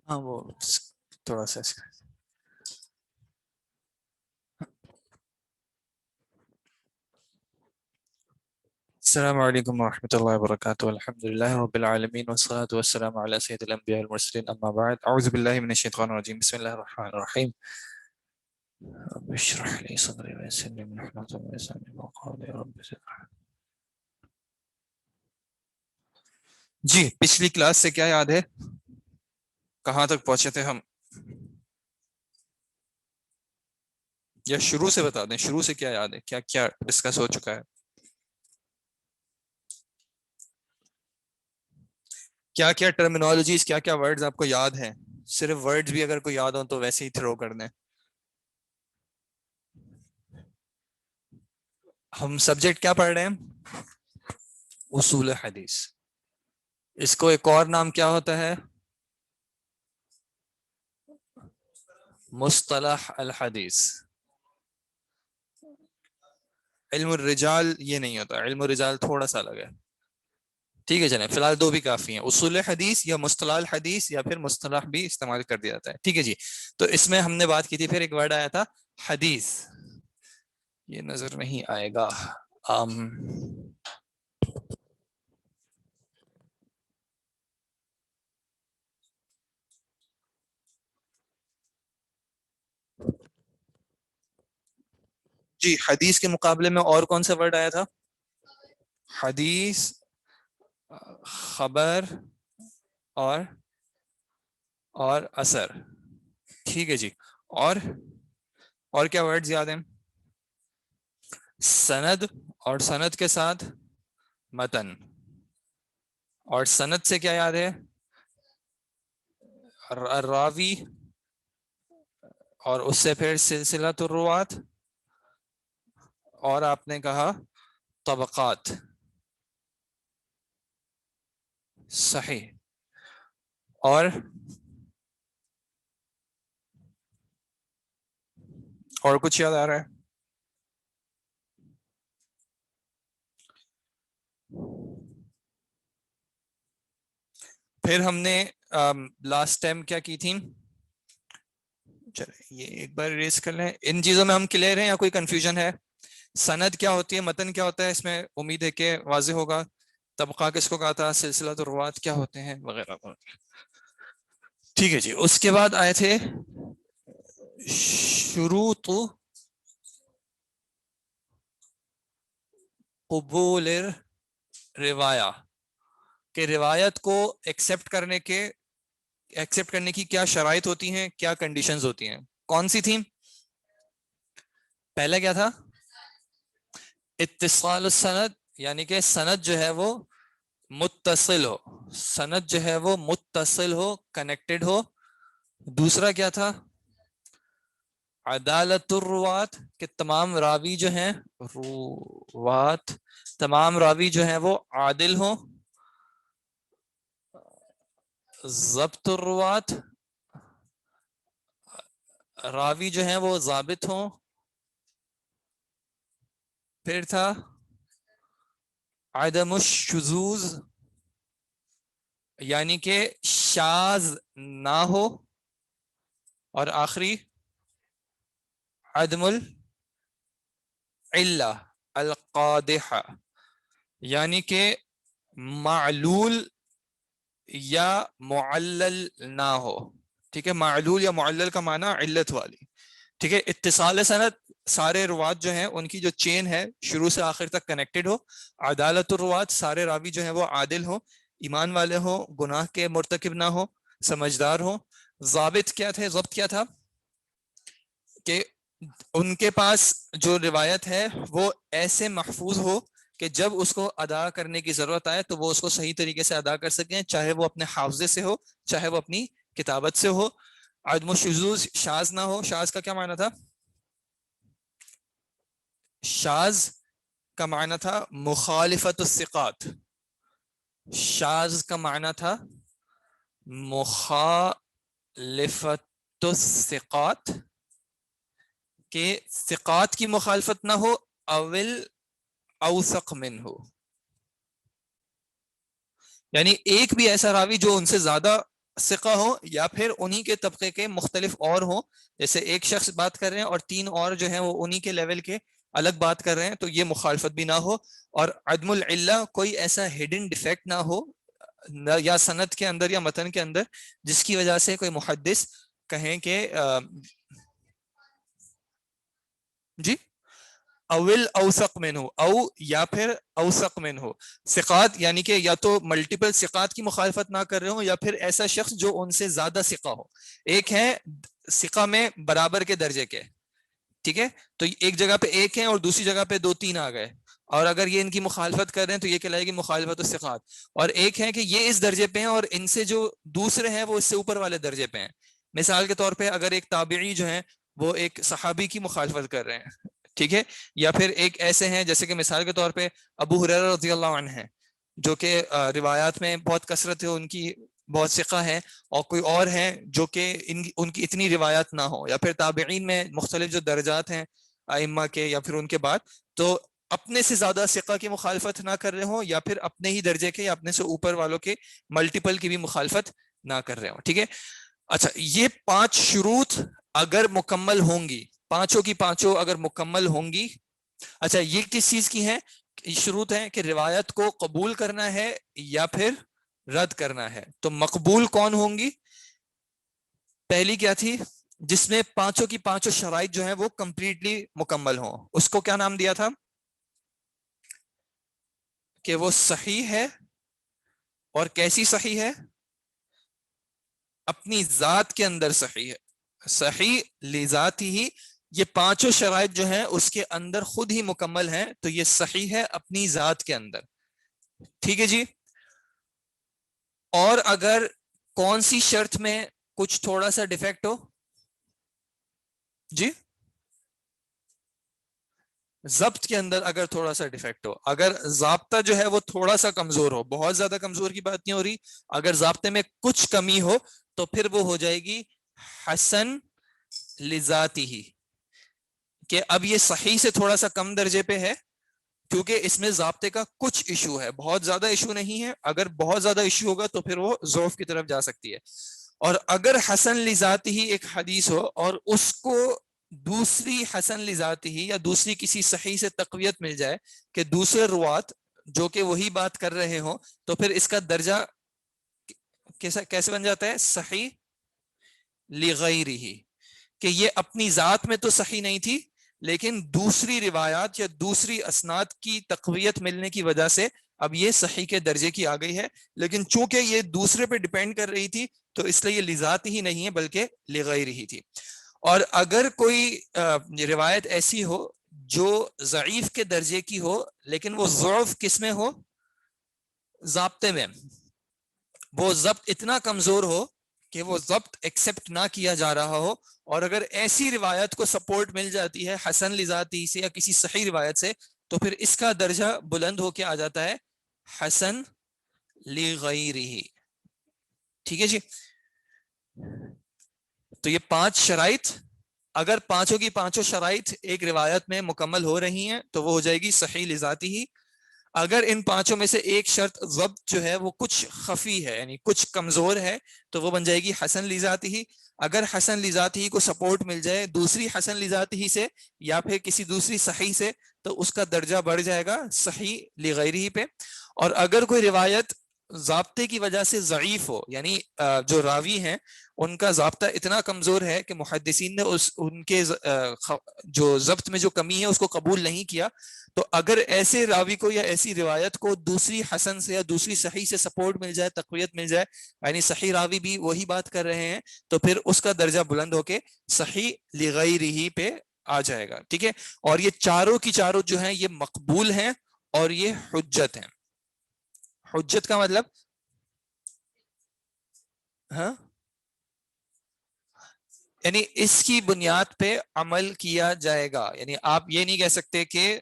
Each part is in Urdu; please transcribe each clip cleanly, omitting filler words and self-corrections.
ہاں وہ تھوڑا سا السلام علیکم ورحمۃ اللہ وبرکاتہ الحمد للہ رب العالمین والصلاة والسلام علی سید الانبیاء والمرسلین اما بعد اعوذ باللہ من الشیطان الرجیم بسم اللہ الرحمن الرحیم رب اشرح لی صدری ویسر لی امری واحلل عقدۃ من لسانی یفقهوا قولی رب زدنی۔ جی پچھلی کلاس سے کیا یاد ہے؟ کہاں تک پہنچے تھے ہم؟ یا شروع سے بتا دیں، شروع سے کیا یاد ہے، کیا کیا ڈسکس ہو چکا ہے؟ کیا کیا ٹرمینالوجیز، کیا کیا ورڈز آپ کو یاد ہیں؟ صرف ورڈز بھی اگر کوئی یاد ہوں تو ویسے ہی تھرو کر دیں۔ ہم سبجیکٹ کیا پڑھ رہے ہیں؟ اصول حدیث۔ اس کو ایک اور نام کیا ہوتا ہے؟ مصطلح الحدیث۔ علم الرجال یہ نہیں ہوتا، علم الرجال تھوڑا سا الگ ہے۔ ٹھیک ہے، چلیں فی الحال دو بھی کافی ہیں، اصول حدیث یا مصطلح الحدیث یا پھر مصطلح بھی استعمال کر دیا جاتا ہے۔ ٹھیک ہے جی، تو اس میں ہم نے بات کی تھی، پھر ایک ورڈ آیا تھا حدیث، یہ نظر نہیں آئے گا۔ جی حدیث کے مقابلے میں اور کون سا ورڈ آیا تھا؟ حدیث، خبر اور اثر۔ ٹھیک ہے جی، اور کیا ورڈز یاد ہیں؟ سند، اور سند کے ساتھ متن، اور سند سے کیا یاد ہے؟ راوی، اور اس سے پھر سلسلہ الروات، اور آپ نے کہا طبقات۔ صحیح، اور کچھ یاد آ رہا ہے؟ پھر ہم نے لاسٹ ٹائم کیا کی تھی؟ چلیں یہ ایک بار ریز کر لیں، ان چیزوں میں ہم کلیئر ہیں یا کوئی کنفیوژن ہے؟ سند کیا ہوتی ہے، متن کیا ہوتا ہے، اس میں امید ہے کہ واضح ہوگا۔ طبقہ کس کو کہا تھا، سلسلہ الروات کیا ہوتے ہیں، وغیرہ وغیرہ۔ ٹھیک ہے جی، اس کے بعد آئے تھے شروط قبول روایہ، کہ روایت کو ایکسپٹ کرنے کی کیا شرائط ہوتی ہیں، کیا کنڈیشنز ہوتی ہیں، کون سی تھیں؟ پہلے کیا تھا؟ اتصال السند، یعنی کہ سند جو ہے وہ متصل ہو، سند جو ہے وہ متصل ہو، کنیکٹڈ ہو۔ دوسرا کیا تھا؟ عدالت الروات، کہ تمام راوی جو ہیں روات، تمام راوی جو ہیں وہ عادل ہوں۔ ضبط الروات، راوی جو ہیں وہ ضابط ہوں۔ پھر تھا عدم الشذوذ، یعنی کہ شاذ نہ ہو۔ اور آخری عدم العلہ القادحہ، یعنی کہ معلول یا معلل نہ ہو۔ ٹھیک ہے، معلول یا معلل کا معنی علت والی۔ ٹھیک ہے، اتصال سند، سارے روات جو ہیں ان کی جو چین ہے شروع سے آخر تک کنیکٹڈ ہو۔ عدالت الروات، سارے راوی جو ہیں وہ عادل ہو، ایمان والے ہوں، گناہ کے مرتکب نہ ہو، سمجھدار ہو۔ ضابط کیا تھے، ضبط کیا تھا؟ کہ ان کے پاس جو روایت ہے وہ ایسے محفوظ ہو کہ جب اس کو ادا کرنے کی ضرورت آئے تو وہ اس کو صحیح طریقے سے ادا کر سکیں، چاہے وہ اپنے حافظے سے ہو، چاہے وہ اپنی کتابت سے ہو۔ عدم الشذوذ، شاذ نہ ہو۔ شاذ کا کیا معنی تھا؟ شاذ کا معنی تھا مخالفت الثقات، شاذ کا معنی تھا مخالفت الثقات، کہ ثقات کی مخالفت نہ ہو، اول اوثق من ہو، یعنی ایک بھی ایسا راوی جو ان سے زیادہ ثقہ ہو یا پھر انہی کے طبقے کے مختلف اور ہوں، جیسے ایک شخص بات کر رہے ہیں اور 3 اور جو ہیں وہ انہی کے لیول کے الگ بات کر رہے ہیں، تو یہ مخالفت بھی نہ ہو. اور عدم العلہ، کوئی ایسا ہڈن ڈیفیکٹ نہ ہو یا سند کے اندر یا متن کے اندر جس کی وجہ سے کوئی محدث کہیں کہ جی اول اوثق من ہو، او یا پھر اوثق من ہو. ثقات یعنی کہ یا تو ملٹیپل ثقات کی مخالفت نہ کر رہے ہوں یا پھر ایسا شخص جو ان سے زیادہ ثقہ ہو. ایک ہے ثقہ میں برابر کے درجے کے، ٹھیک ہے، تو ایک جگہ پہ ایک ہے اور دوسری جگہ پہ 2-3 آ گئے، اور اگر یہ ان کی مخالفت کر رہے ہیں تو یہ کہلائے گی مخالفت الثقات. اور ایک ہے کہ یہ اس درجے پہ ہیں اور ان سے جو دوسرے ہیں وہ اس سے اوپر والے درجے پہ ہیں. مثال کے طور پہ اگر ایک تابعی جو ہیں وہ ایک صحابی کی مخالفت کر رہے ہیں، ٹھیک ہے، یا پھر ایک ایسے ہیں جیسے کہ مثال کے طور پہ ابو ہریرہ رضی اللہ عنہ ہیں، جو کہ روایات میں بہت کثرت ہے ان کی، بہت ثقہ ہے، اور کوئی اور ہیں جو کہ ان کی اتنی روایات نہ ہو. یا پھر تابعین میں مختلف جو درجات ہیں ائمہ کے یا پھر ان کے بعد، تو اپنے سے زیادہ ثقہ کی مخالفت نہ کر رہے ہوں یا پھر اپنے ہی درجے کے یا اپنے سے اوپر والوں کے ملٹیپل کی بھی مخالفت نہ کر رہے ہوں، ٹھیک ہے. اچھا، یہ 5 شروط اگر مکمل ہوں گی، پانچوں کی پانچوں اگر مکمل ہوں گی. اچھا، یہ کس چیز کی ہیں شروط ہیں؟ کہ روایت کو قبول کرنا ہے یا پھر رد کرنا ہے. تو مقبول کون ہوں گی؟ پہلی کیا تھی؟ جس میں پانچوں کی پانچوں شرائط جو ہیں وہ کمپلیٹلی مکمل ہوں. اس کو کیا نام دیا تھا؟ کہ وہ صحیح ہے. اور کیسی صحیح ہے؟ اپنی ذات کے اندر صحیح ہے. صحیح لذات ہی، یہ پانچوں شرائط جو ہیں اس کے اندر خود ہی مکمل ہیں، تو یہ صحیح ہے اپنی ذات کے اندر، ٹھیک ہے جی. اور اگر کون سی شرط میں کچھ تھوڑا سا ڈیفیکٹ ہو؟ جی، ضبط کے اندر اگر تھوڑا سا ڈیفیکٹ ہو، اگر ضابطہ جو ہے وہ تھوڑا سا کمزور ہو، بہت زیادہ کمزور کی بات نہیں ہو رہی، اگر ضابطے میں کچھ کمی ہو تو پھر وہ ہو جائے گی حسن لذاتی ہی، کہ اب یہ صحیح سے تھوڑا سا کم درجے پہ ہے کیونکہ اس میں ضابطے کا کچھ ایشو ہے، بہت زیادہ ایشو نہیں ہے. اگر بہت زیادہ ایشو ہوگا تو پھر وہ ضعف کی طرف جا سکتی ہے. اور اگر حسن لذاتی ہی ایک حدیث ہو اور اس کو دوسری حسن لذاتی ہی یا دوسری کسی صحیح سے تقویت مل جائے کہ دوسرے روات جو کہ وہی بات کر رہے ہوں، تو پھر اس کا درجہ کیسے بن جاتا ہے؟ صحیح لغیرہ، کہ یہ اپنی ذات میں تو صحیح نہیں تھی لیکن دوسری روایات یا دوسری اسناد کی تقویت ملنے کی وجہ سے اب یہ صحیح کے درجے کی آ گئی ہے. لیکن چونکہ یہ دوسرے پہ ڈیپینڈ کر رہی تھی تو اس لیے یہ لذات ہی نہیں ہے بلکہ لغیر ہی تھی. اور اگر کوئی روایت ایسی ہو جو ضعیف کے درجے کی ہو لیکن وہ ضعف کس میں ہو؟ ضابطے میں. وہ ضبط اتنا کمزور ہو کہ وہ ضبط ایکسپٹ نہ کیا جا رہا ہو، اور اگر ایسی روایت کو سپورٹ مل جاتی ہے حسن لذاتی سے یا کسی صحیح روایت سے، تو پھر اس کا درجہ بلند ہو کے آ جاتا ہے حسن لغیرہ، ٹھیک ہے جی. تو یہ 5 شرائط، اگر پانچوں کی پانچوں شرائط ایک روایت میں مکمل ہو رہی ہیں تو وہ ہو جائے گی صحیح لذاتی ہی. اگر ان پانچوں میں سے ایک شرط ضبط جو ہے وہ کچھ خفی ہے یعنی کچھ کمزور ہے تو وہ بن جائے گی حسن لذاتی ہی. اگر حسن لذاتی ہی کو سپورٹ مل جائے دوسری حسن لذاتی ہی سے یا پھر کسی دوسری صحیح سے تو اس کا درجہ بڑھ جائے گا صحیح لغیرہ پہ. اور اگر کوئی روایت ضابطے کی وجہ سے ضعیف ہو، یعنی جو راوی ہیں ان کا ضابطہ اتنا کمزور ہے کہ محدثین نے ان کے جو ضبط میں جو کمی ہے اس کو قبول نہیں کیا، تو اگر ایسے راوی کو یا ایسی روایت کو دوسری حسن سے یا دوسری صحیح سے سپورٹ مل جائے، تقویت مل جائے، یعنی صحیح راوی بھی وہی بات کر رہے ہیں، تو پھر اس کا درجہ بلند ہو کے صحیح لغیرہ پہ آ جائے گا، ٹھیک ہے. اور یہ چاروں کی چاروں جو ہیں یہ مقبول ہیں اور یہ حجت ہیں. حجت کا مطلب ہاں یعنی اس کی بنیاد پہ عمل کیا جائے گا. یعنی آپ یہ نہیں کہہ سکتے کہ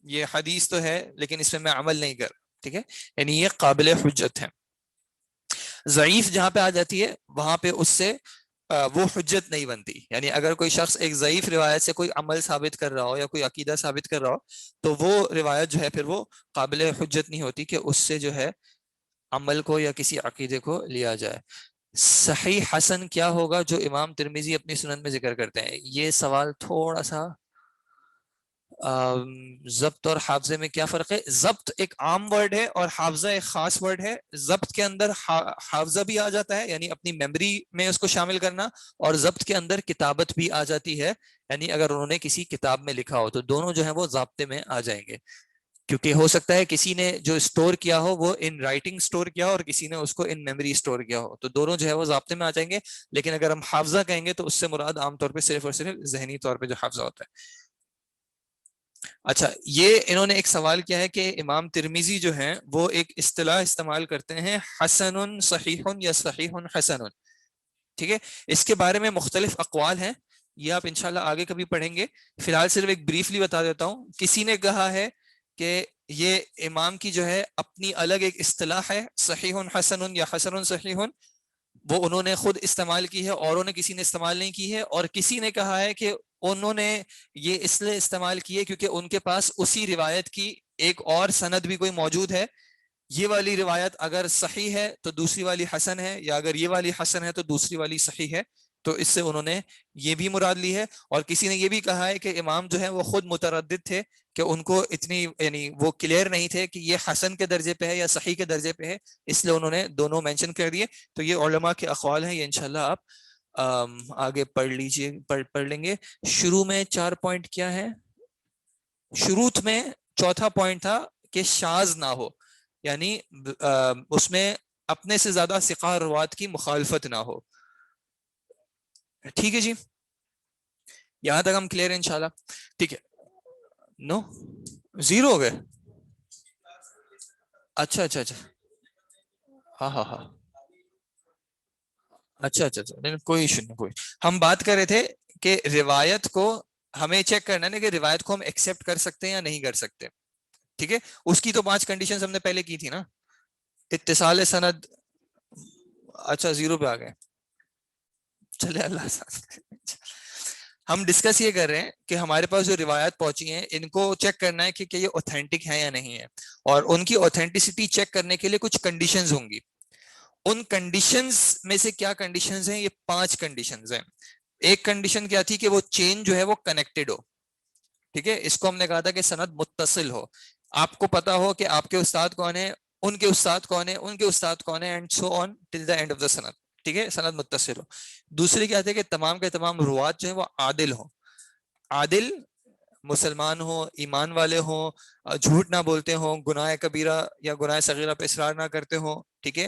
یہ حدیث تو ہے لیکن اس میں عمل نہیں کر، ٹھیک ہے، یعنی یہ قابل حجت ہے. ضعیف جہاں پہ آ جاتی ہے وہاں پہ اس سے وہ حجت نہیں بنتی. یعنی اگر کوئی شخص ایک ضعیف روایت سے کوئی عمل ثابت کر رہا ہو یا کوئی عقیدہ ثابت کر رہا ہو تو وہ روایت جو ہے پھر وہ قابل حجت نہیں ہوتی کہ اس سے جو ہے عمل کو یا کسی عقیدے کو لیا جائے. صحیح حسن کیا ہوگا جو امام ترمذی اپنی سنن میں ذکر کرتے ہیں؟ یہ سوال تھوڑا سا ضبط اور حافظے میں کیا فرق ہے؟ ضبط ایک عام ورڈ ہے اور حافظہ ایک خاص ورڈ ہے. ضبط کے اندر حافظہ بھی آ جاتا ہے یعنی اپنی میموری میں اس کو شامل کرنا, اور ضبط کے اندر کتابت بھی آ جاتی ہے یعنی اگر انہوں نے کسی کتاب میں لکھا ہو تو دونوں جو ہیں وہ ضابطے میں آ جائیں گے. کیونکہ ہو سکتا ہے کسی نے جو اسٹور کیا ہو وہ ان رائٹنگ اسٹور کیا ہو اور کسی نے اس کو ان میموری اسٹور کیا ہو, تو دونوں جو ہے وہ ضابطے میں آ جائیں گے. لیکن اگر ہم حافظہ کہیں گے تو اس سے مراد عام طور پہ صرف اور صرف ذہنی طور پہ جو حافظہ ہوتا ہے. اچھا, یہ انہوں نے ایک سوال کیا ہے کہ امام ترمیزی جو ہیں وہ ایک اصطلاح استعمال کرتے ہیں حسن صحیح یا صحیح حسن. ٹھیک ہے, اس کے بارے میں مختلف اقوال ہیں, یہ آپ انشاءاللہ آگے کبھی پڑھیں گے. فی الحال صرف ایک بریفلی بتا دیتا ہوں. کسی نے کہا ہے کہ یہ امام کی جو ہے اپنی الگ ایک اصطلاح ہے صحیح حسن یا حسن صحیح, وہ انہوں نے خود استعمال کی ہے, اوروں نے کسی نے استعمال نہیں کی ہے. اور کسی نے کہا ہے کہ انہوں نے یہ اس لیے استعمال کی ہے کیونکہ ان کے پاس اسی روایت کی ایک اور سند بھی کوئی موجود ہے. یہ والی روایت اگر صحیح ہے تو دوسری والی حسن ہے, یا اگر یہ والی حسن ہے تو دوسری والی صحیح ہے. تو اس سے انہوں نے یہ بھی مراد لی ہے. اور کسی نے یہ بھی کہا ہے کہ امام جو ہے وہ خود متردد تھے کہ ان کو اتنی یعنی وہ کلیئر نہیں تھے کہ یہ حسن کے درجے پہ ہے یا صحیح کے درجے پہ ہے, اس لیے انہوں نے دونوں مینشن کر دیے. تو یہ علماء کے اقوال ہیں, یہ انشاءاللہ آپ آگے پڑھ لیجئے, پڑھ لیں گے. شروع میں 4 پوائنٹ کیا ہے؟ شروط میں چوتھا پوائنٹ تھا کہ شاذ نہ ہو, یعنی اس میں اپنے سے زیادہ ثقہ روات کی مخالفت نہ ہو. ٹھیک ہے جی, یہاں تک ہم کلیئر ہیں انشاءاللہ. ٹھیک ہے, نو زیرو ہو گئے. اچھا اچھا اچھا, ہاں ہاں ہاں, اچھا اچھا اچھا, نہیں کوئی ایشو نہیں, کوئی. ہم بات کر رہے تھے کہ روایت کو ہمیں چیک کرنا ہے کہ روایت کو ہم ایکسیپٹ کر سکتے ہیں یا نہیں کر سکتے. ٹھیک ہے, اس کی تو 5 کنڈیشنز ہم نے پہلے کی تھی نا. اتصال سند, اچھا زیرو پہ آ گئے, چلے اللہ ساتھ. ہم ڈسکس یہ کر رہے ہیں کہ ہمارے پاس جو روایات پہنچی ہیں ان کو چیک کرنا ہے کہ یہ اوتھینٹک ہے یا نہیں ہے, اور ان کی اوتھینٹسٹی چیک کرنے کے لیے کچھ کنڈیشنز ہوں گی. ان کنڈیشنز میں سے کیا کنڈیشنز ہیں؟ یہ 5 کنڈیشنز ہیں. ایک کنڈیشن کیا تھی کہ وہ چین جو ہے وہ کنیکٹڈ ہو. ٹھیک ہے, اس کو ہم نے کہا تھا کہ سند متصل ہو. آپ کو پتا ہو کہ آپ کے استاد کون ہیں, ان کے استاد کون ہیں, ان کے استاد کون ہیں, and so on till the and of the سند. ٹھیک ہے, سند متصل ہو. دوسری کیا تھی کہ تمام کے تمام روات جو ہیں وہ عادل ہوں. عادل مسلمان ہوں, ایمان والے ہوں, جھوٹ نہ بولتے ہوں, گناہ کبیرہ یا گناہ صغیرہ پہ اصرار نہ کرتے ہوں. ٹھیک ہے,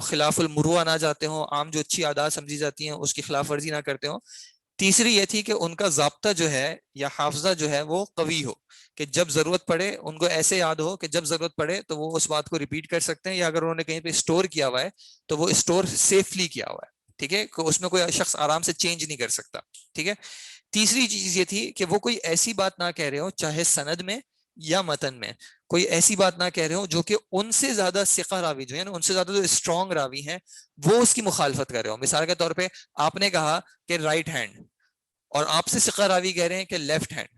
خلاف المروہ نہ جاتے ہوں, عام جو اچھی عادات سمجھی جاتی ہیں اس کی خلاف ورزی نہ کرتے ہوں. تیسری یہ تھی کہ ان کا ضابطہ جو ہے یا حافظہ جو ہے وہ قوی ہو, کہ جب ضرورت پڑے ان کو ایسے یاد ہو کہ جب ضرورت پڑے تو وہ اس بات کو ریپیٹ کر سکتے ہیں, یا اگر انہوں نے کہیں پہ اسٹور کیا ہوا ہے تو وہ اسٹور سیفلی کیا ہوا ہے. ٹھیک ہے, اس میں کوئی شخص آرام سے چینج نہیں کر سکتا. ٹھیک ہے. تیسری چیز یہ تھی کہ وہ کوئی ایسی بات نہ کہہ رہے ہو چاہے سند میں یا متن میں, کوئی ایسی بات نہ کہہ رہے ہو جو کہ ان سے زیادہ ثقہ راوی جو ہے نا, ان سے زیادہ جو اسٹرانگ راوی ہیں وہ اس کی مخالفت کر رہے ہو. مثال کے طور پہ آپ نے کہا کہ رائٹ ہینڈ, اور آپ سے ثقہ راوی کہہ رہے ہیں کہ لیفٹ ہینڈ,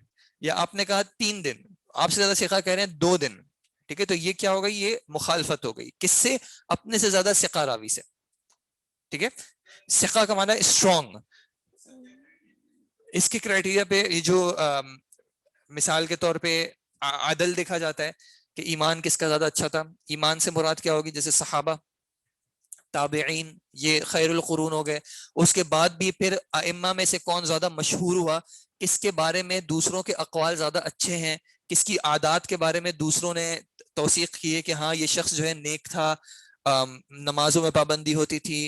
یا آپ نے کہا 3 دن, آپ سے زیادہ ثقہ کہہ رہے ہیں 2 دن. ٹھیک ہے, تو یہ کیا ہو گئی؟ یہ مخالفت ہو گئی. کس سے؟ اپنے سے زیادہ ثقہ راوی سے. ٹھیک ہے, ثقہ کا معنی اسٹرانگ. اس کے کرائٹیریا پہ یہ جو مثال کے طور پہ عدل دیکھا جاتا ہے کہ ایمان کس کا زیادہ اچھا تھا. ایمان سے مراد کیا ہوگی؟ جیسے صحابہ, تابعین, یہ خیر القرون ہو گئے. اس کے بعد بھی پھر ائمہ میں سے کون زیادہ مشہور ہوا, کس کے بارے میں دوسروں کے اقوال زیادہ اچھے ہیں, کس کی عادات کے بارے میں دوسروں نے توثیق کی ہے کہ ہاں یہ شخص جو ہے نیک تھا, نمازوں میں پابندی ہوتی تھی,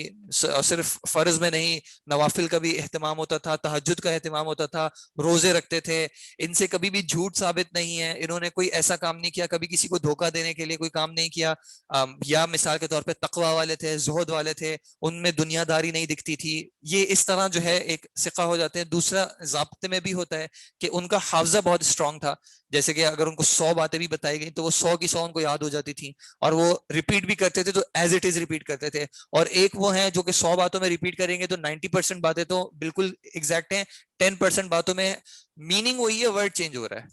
صرف فرض میں نہیں نوافل کا بھی اہتمام ہوتا تھا, تہجد کا اہتمام ہوتا تھا, روزے رکھتے تھے, ان سے کبھی بھی جھوٹ ثابت نہیں ہے, انہوں نے کوئی ایسا کام نہیں کیا, کبھی کسی کو دھوکہ دینے کے لیے کوئی کام نہیں کیا, یا مثال کے طور پہ تقوی والے تھے, زہد والے تھے, ان میں دنیا داری نہیں دکھتی تھی. یہ اس طرح جو ہے ایک ثقہ ہو جاتے ہیں. دوسرا ضابطے میں بھی ہوتا ہے کہ ان کا حافظہ بہت اسٹرانگ تھا, جیسے کہ اگر ان کو 100 باتیں بھی بتائی گئی تو وہ 100 کی 100 ان کو یاد ہو جاتی تھی, اور وہ ریپیٹ بھی کرتے تھے تو ایز اٹ از ریپیٹ کرتے تھے. اور ایک وہ ہیں جو کہ 100 باتوں میں ریپیٹ کریں گے تو 90% باتیں تو بالکل ایگزیکٹ ہیں, 10% باتوں میں میننگ وہی ہے, ورڈ چینج ہو رہا ہے.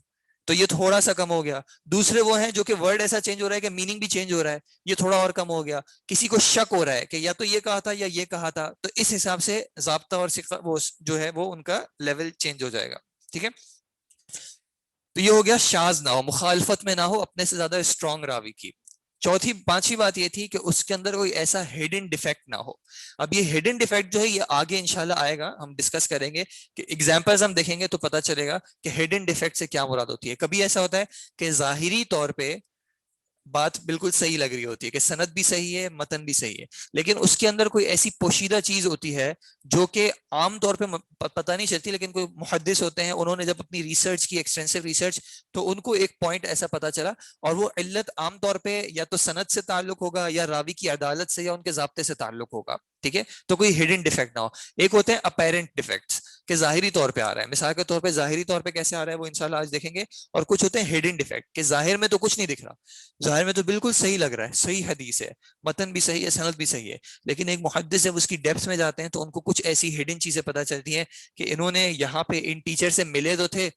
تو یہ تھوڑا سا کم ہو گیا. دوسرے وہ ہیں جو کہ ورڈ ایسا چینج ہو رہا ہے کہ میننگ بھی چینج ہو رہا ہے, یہ تھوڑا اور کم ہو گیا. کسی کو شک ہو رہا ہے کہ یا تو یہ کہا تھا یا یہ کہا تھا, تو اس حساب سے ضابطہ اور وہ جو ہے وہ ان کا لیول چینج ہو جائے گا. ٹھیک ہے, تو یہ ہو گیا شاذ نہ ہو, مخالفت میں نہ ہو اپنے سے زیادہ اسٹرانگ راوی کی. پانچویں بات یہ تھی کہ اس کے اندر کوئی ایسا ہڈن ڈیفیکٹ نہ ہو. اب یہ ہڈن ڈیفیکٹ جو ہے یہ آگے انشاءاللہ آئے گا, ہم ڈسکس کریں گے کہ ایگزامپلز ہم دیکھیں گے تو پتہ چلے گا کہ ہڈن ڈیفیکٹ سے کیا مراد ہوتی ہے. کبھی ایسا ہوتا ہے کہ ظاہری طور پہ بات بالکل صحیح لگ رہی ہوتی ہے کہ سند بھی صحیح ہے, متن بھی صحیح ہے, لیکن اس کے اندر کوئی ایسی پوشیدہ چیز ہوتی ہے جو کہ عام طور پہ پتہ نہیں چلتی, لیکن کوئی محدث ہوتے ہیں, انہوں نے جب اپنی ریسرچ کی, ایکسٹینسو ریسرچ, تو ان کو ایک پوائنٹ ایسا پتہ چلا, اور وہ علت عام طور پہ یا تو سند سے تعلق ہوگا یا راوی کی عدالت سے یا ان کے ضابطے سے تعلق ہوگا. ٹھیک ہے, تو کوئی ہڈن ڈیفیکٹ نہ ہو. ایک ہوتے ہیں اپیرنٹ ڈیفیکٹس کہ ظاہری طور پہ آ رہا ہے, مثال کے طور پہ ظاہری طور پہ کیسے آ رہا ہے وہ انشاءاللہ آج دیکھیں گے. اور کچھ ہوتے ہیں ہڈن ڈیفیکٹ کہ ظاہر میں تو کچھ نہیں دکھ رہا, ظاہر میں تو بالکل صحیح لگ رہا ہے, صحیح حدیث ہے, متن بھی صحیح ہے, سند بھی صحیح ہے, لیکن ایک محدث جب اس کی ڈیپتھ میں جاتے ہیں تو ان کو کچھ ایسی ہڈن چیزیں پتہ چلتی ہیں کہ انہوں نے یہاں پہ ان ٹیچر سے ملے تو تھے,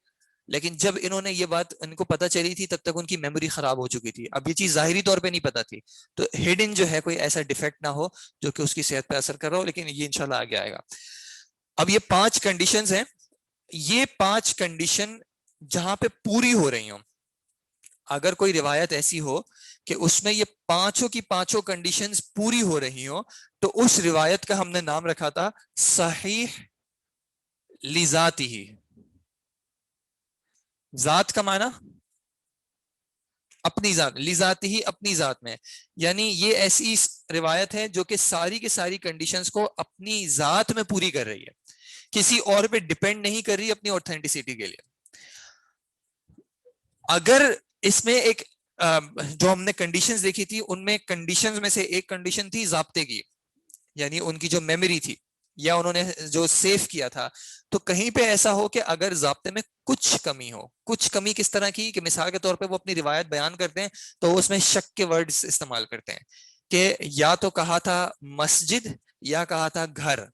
لیکن جب انہوں نے یہ بات ان کو پتہ چلی تھی تب تک ان کی میموری خراب ہو چکی تھی. اب یہ چیز ظاہری طور پہ نہیں پتہ تھی, تو ہڈن جو ہے کوئی ایسا ڈیفیکٹ نہ ہو جو کہ اس کی صحت پہ اثر کر رہا ہو, لیکن یہ انشاءاللہ آگے آئے گا. اب یہ 5 کنڈیشنز ہیں, یہ 5 کنڈیشن جہاں پہ پوری ہو رہی ہوں, اگر کوئی روایت ایسی ہو کہ اس میں یہ پانچوں کی پانچوں کنڈیشنز پوری ہو رہی ہوں, تو اس روایت کا ہم نے نام رکھا تھا صحیح لذاتی ہی. ذات کا معنی اپنی ذات, لذاتی ہی اپنی ذات میں, یعنی یہ ایسی روایت ہے جو کہ ساری کی ساری کنڈیشنز کو اپنی ذات میں پوری کر رہی ہے, کسی اور پہ ڈیپینڈ نہیں کر رہی اپنی اوتھینٹسٹی کے لیے. اگر اس میں ایک جو ہم نے کنڈیشنز دیکھی تھی, ان میں کنڈیشنز میں سے ایک کنڈیشن تھی ضابطے کی, یعنی ان کی جو میموری تھی یا انہوں نے جو سیو کیا تھا, تو کہیں پہ ایسا ہو کہ اگر ضابطے میں کچھ کمی ہو. کچھ کمی کس طرح کی کہ مثال کے طور پہ وہ اپنی روایت بیان کرتے ہیں تو وہ اس میں شک کے ورڈز استعمال کرتے ہیں کہ یا تو کہا تھا مسجد یا کہا تھا گھر,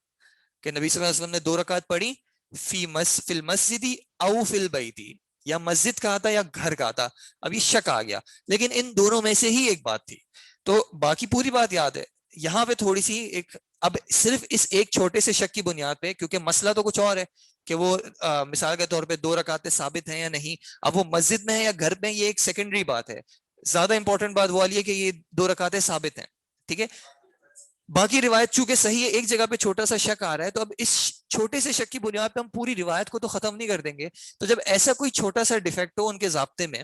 کہ نبی صلی اللہ علیہ وسلم نے 2 رکعت پڑھی فی المسجد او فی البیت, یا مسجد کہا تھا یا گھر کہا تھا. اب یہ شک آ گیا, لیکن ان دونوں میں سے ہی ایک بات تھی, تو باقی پوری بات یاد ہے. یہاں پہ تھوڑی سی ایک, اب صرف اس ایک چھوٹے سے شک کی بنیاد پہ, کیونکہ مسئلہ تو کچھ اور ہے کہ وہ مثال کے طور پہ 2 رکعتیں ثابت ہیں یا نہیں, اب وہ مسجد میں ہے یا گھر میں, یہ ایک سیکنڈری بات ہے. زیادہ امپورٹنٹ بات وہ والی ہے کہ یہ 2 رکعتیں ثابت ہیں. ٹھیک ہے, باقی روایت چونکہ صحیح ہے, ایک جگہ پہ چھوٹا سا شک آ رہا ہے, تو اب اس چھوٹے سے شک کی بنیاد پہ ہم پوری روایت کو تو ختم نہیں کر دیں گے. تو جب ایسا کوئی چھوٹا سا ڈیفیکٹ ہو ان کے ضابطے میں,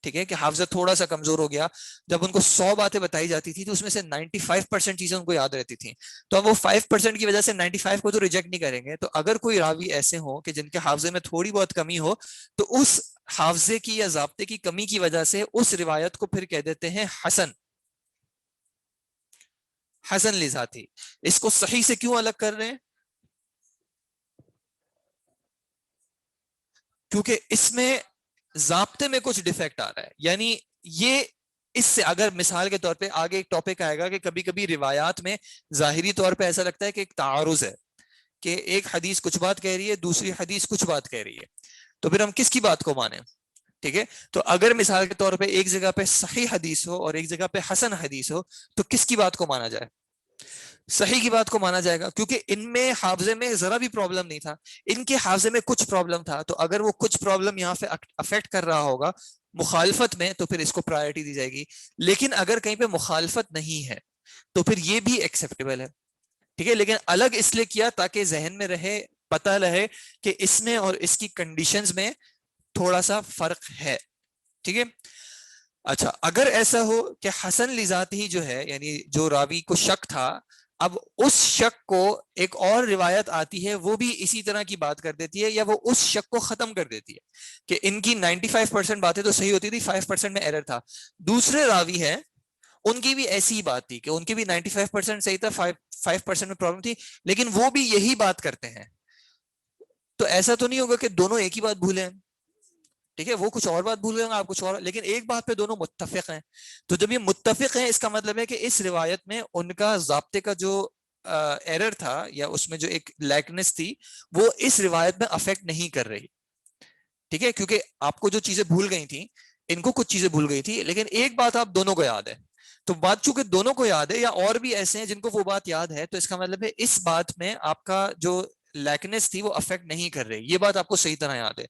ٹھیک ہے, کہ حافظہ تھوڑا سا کمزور ہو گیا, جب ان کو 100 باتیں بتائی جاتی تھی تو اس میں سے 95% چیزیں ان کو یاد رہتی تھیں, تو اب وہ 5% کی وجہ سے 95 کو تو ریجیکٹ نہیں کریں گے. تو اگر کوئی راوی ایسے ہوں کہ جن کے حافظے میں تھوڑی بہت کمی ہو, تو اس حافظے کی یا ضابطے کی کمی کی وجہ سے اس روایت کو پھر کہہ دیتے ہیں حسن, حسن لذاتی. اس کو صحیح سے کیوں الگ کر رہے ہیں؟ کیونکہ اس میں ضابطے میں کچھ ڈیفیکٹ آ رہا ہے. یعنی یہ اس سے, اگر مثال کے طور پہ آگے ایک ٹاپک آئے گا کہ کبھی کبھی روایات میں ظاہری طور پہ ایسا لگتا ہے کہ ایک تعارض ہے, کہ ایک حدیث کچھ بات کہہ رہی ہے, دوسری حدیث کچھ بات کہہ رہی ہے, تو پھر ہم کس کی بات کو مانیں؟ ٹھیک ہے, تو اگر مثال کے طور پہ ایک جگہ پہ صحیح حدیث ہو اور ایک جگہ پہ حسن حدیث ہو, تو کس کی بات کو مانا جائے؟ صحیح کی بات کو مانا جائے گا, کیونکہ ان میں حافظے میں ذرا بھی پرابلم نہیں تھا, ان کے حافظے میں کچھ پرابلم تھا. تو اگر وہ کچھ پرابلم یہاں پہ افیکٹ کر رہا ہوگا مخالفت میں, تو پھر اس کو پرائرٹی دی جائے گی. لیکن اگر کہیں پہ مخالفت نہیں ہے تو پھر یہ بھی ایکسیپٹیبل ہے. ٹھیک ہے, لیکن الگ اس لیے کیا تاکہ ذہن میں رہے, پتہ رہے کہ اس میں اور اس کی کنڈیشنز میں تھوڑا سا فرق ہے. ٹھیک ہے, اچھا, اگر ایسا ہو کہ حسن لذات ہی جو ہے, یعنی جو راوی کو شک تھا, اب اس شک کو ایک اور روایت آتی ہے وہ بھی اسی طرح کی بات کر دیتی ہے, یا وہ اس شک کو ختم کر دیتی ہے کہ ان کی 95% باتیں تو صحیح ہوتی تھی, 5% میں ایرر تھا. دوسرے راوی ہیں ان کی بھی ایسی ہی بات تھی کہ ان کی بھی 95% صحیح تھا, 5% میں پرابلم تھی, لیکن وہ بھی یہی بات کرتے ہیں. تو ایسا تو نہیں ہوگا کہ دونوں ایک ہی بات بھولیں. ٹھیک ہے, وہ کچھ اور بات بھول گئے آپ کچھ اور, لیکن ایک بات پہ دونوں متفق ہیں. تو جب یہ متفق ہیں, اس کا مطلب ہے کہ اس روایت میں ان کا ضابطے کا جو ایرر تھا یا اس میں جو ایک لیکنس تھی, وہ اس روایت میں افیکٹ نہیں کر رہی. ٹھیک ہے, کیونکہ آپ کو جو چیزیں بھول گئی تھیں, ان کو کچھ چیزیں بھول گئی تھی, لیکن ایک بات آپ دونوں کو یاد ہے. تو بات چونکہ دونوں کو یاد ہے, یا اور بھی ایسے ہیں جن کو وہ بات یاد ہے, تو اس کا مطلب ہے اس بات میں آپ کا جو لیکنیس تھی وہ افیکٹ نہیں کر رہی, یہ بات آپ کو صحیح طرح یاد ہے.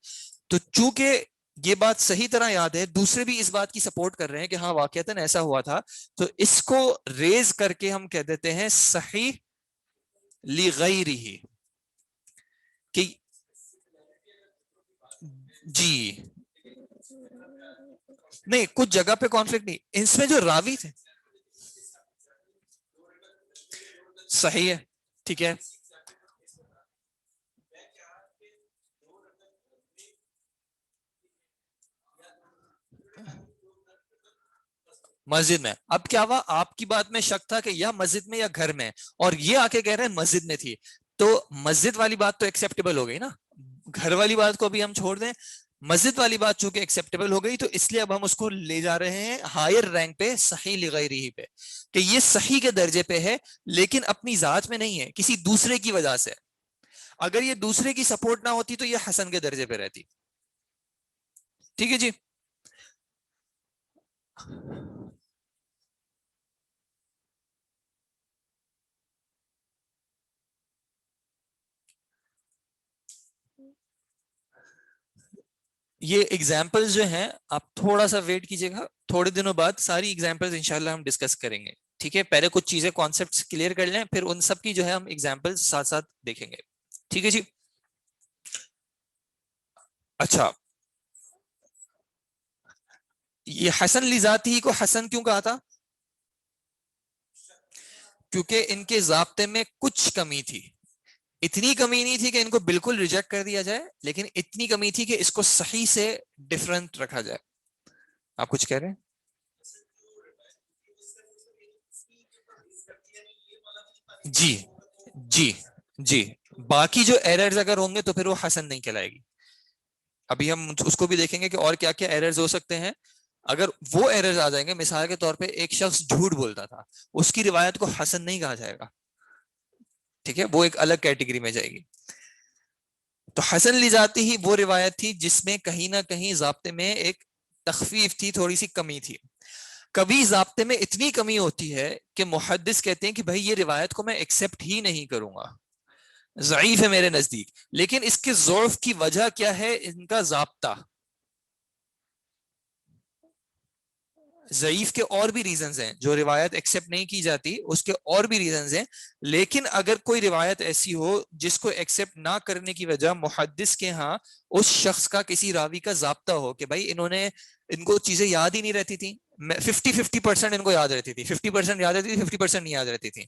تو چونکہ یہ بات صحیح طرح یاد ہے, دوسرے بھی اس بات کی سپورٹ کر رہے ہیں کہ ہاں واقعتاً ایسا ہوا تھا, تو اس کو ریز کر کے ہم کہہ دیتے ہیں صحیح لغیرہ. کہ جی نہیں, کچھ جگہ پہ کانفلکٹ نہیں, اس میں جو راوی تھے صحیح ہے, ٹھیک ہے. مسجد میں, اب کیا ہوا, آپ کی بات میں شک تھا کہ یا مسجد میں یا گھر میں, اور یہ آ کے کہہ رہے ہیں مسجد میں تھی, تو مسجد والی بات تو ایکسیپٹیبل ہو گئی نا, گھر والی بات کو بھی ہم چھوڑ دیں, مسجد والی بات چونکہ ایکسیپٹیبل ہو گئی, تو اس لیے اب ہم اس کو لے جا رہے ہیں ہائر رینک پہ, صحیح لغیرہ پہ, کہ یہ صحیح کے درجے پہ ہے, لیکن اپنی ذات میں نہیں ہے, کسی دوسرے کی وجہ سے. اگر یہ دوسرے کی سپورٹ نہ ہوتی تو یہ حسن کے درجے پہ رہتی. ٹھیک ہے جی. یہ ایگزامپل جو ہیں آپ تھوڑا سا ویٹ کیجئے گا, تھوڑے دنوں بعد ساری ایگزامپلز انشاءاللہ ہم ڈسکس کریں گے. ٹھیک ہے, پہلے کچھ چیزیں کانسیپٹس کلیئر کر لیں, پھر ان سب کی جو ہے ہم ایگزامپل ساتھ ساتھ دیکھیں گے. ٹھیک ہے جی. اچھا, یہ حسن لذاتی ہی کو حسن کیوں کہا تھا؟ کیونکہ ان کے ضابطے میں کچھ کمی تھی. اتنی کمی نہیں تھی کہ ان کو بالکل ریجیکٹ کر دیا جائے, لیکن اتنی کمی تھی کہ اس کو صحیح سے ڈفرنٹ رکھا جائے. آپ کچھ کہہ رہے ہیں؟ جی جی جی, باقی جو ایررز اگر ہوں گے تو پھر وہ حسن نہیں کہلائے گی. ابھی ہم اس کو بھی دیکھیں گے کہ اور کیا کیا ایررز ہو سکتے ہیں. اگر وہ ایررز آ جائیں گے, مثال کے طور پہ ایک شخص جھوٹ بولتا تھا, اس کی روایت کو حسن نہیں کہا جائے گا. ٹھیک ہے, وہ ایک الگ کیٹیگری میں جائے گی. تو حسن لی جاتی ہی وہ روایت تھی جس میں کہیں نہ کہیں ضابطے میں ایک تخفیف تھی, تھوڑی سی کمی تھی. کبھی ضابطے میں اتنی کمی ہوتی ہے کہ محدث کہتے ہیں کہ بھائی یہ روایت کو میں ایکسیپٹ ہی نہیں کروں گا, ضعیف ہے میرے نزدیک. لیکن اس کے ضعف کی وجہ کیا ہے؟ ان کا ضابطہ. ضعیف کے اور بھی ریزنز ہیں, جو روایت ایکسیپٹ نہیں کی جاتی اس کے اور بھی ریزنز ہیں. لیکن اگر کوئی روایت ایسی ہو جس کو ایکسیپٹ نہ کرنے کی وجہ محدث کے ہاں اس شخص کا, کسی راوی کا ضابطہ ہو کہ بھائی ان کو چیزیں یاد ہی نہیں رہتی تھی, 50% ان کو یاد رہتی تھی, 50% یاد رہتی تھی, 50% نہیں یاد رہتی تھی.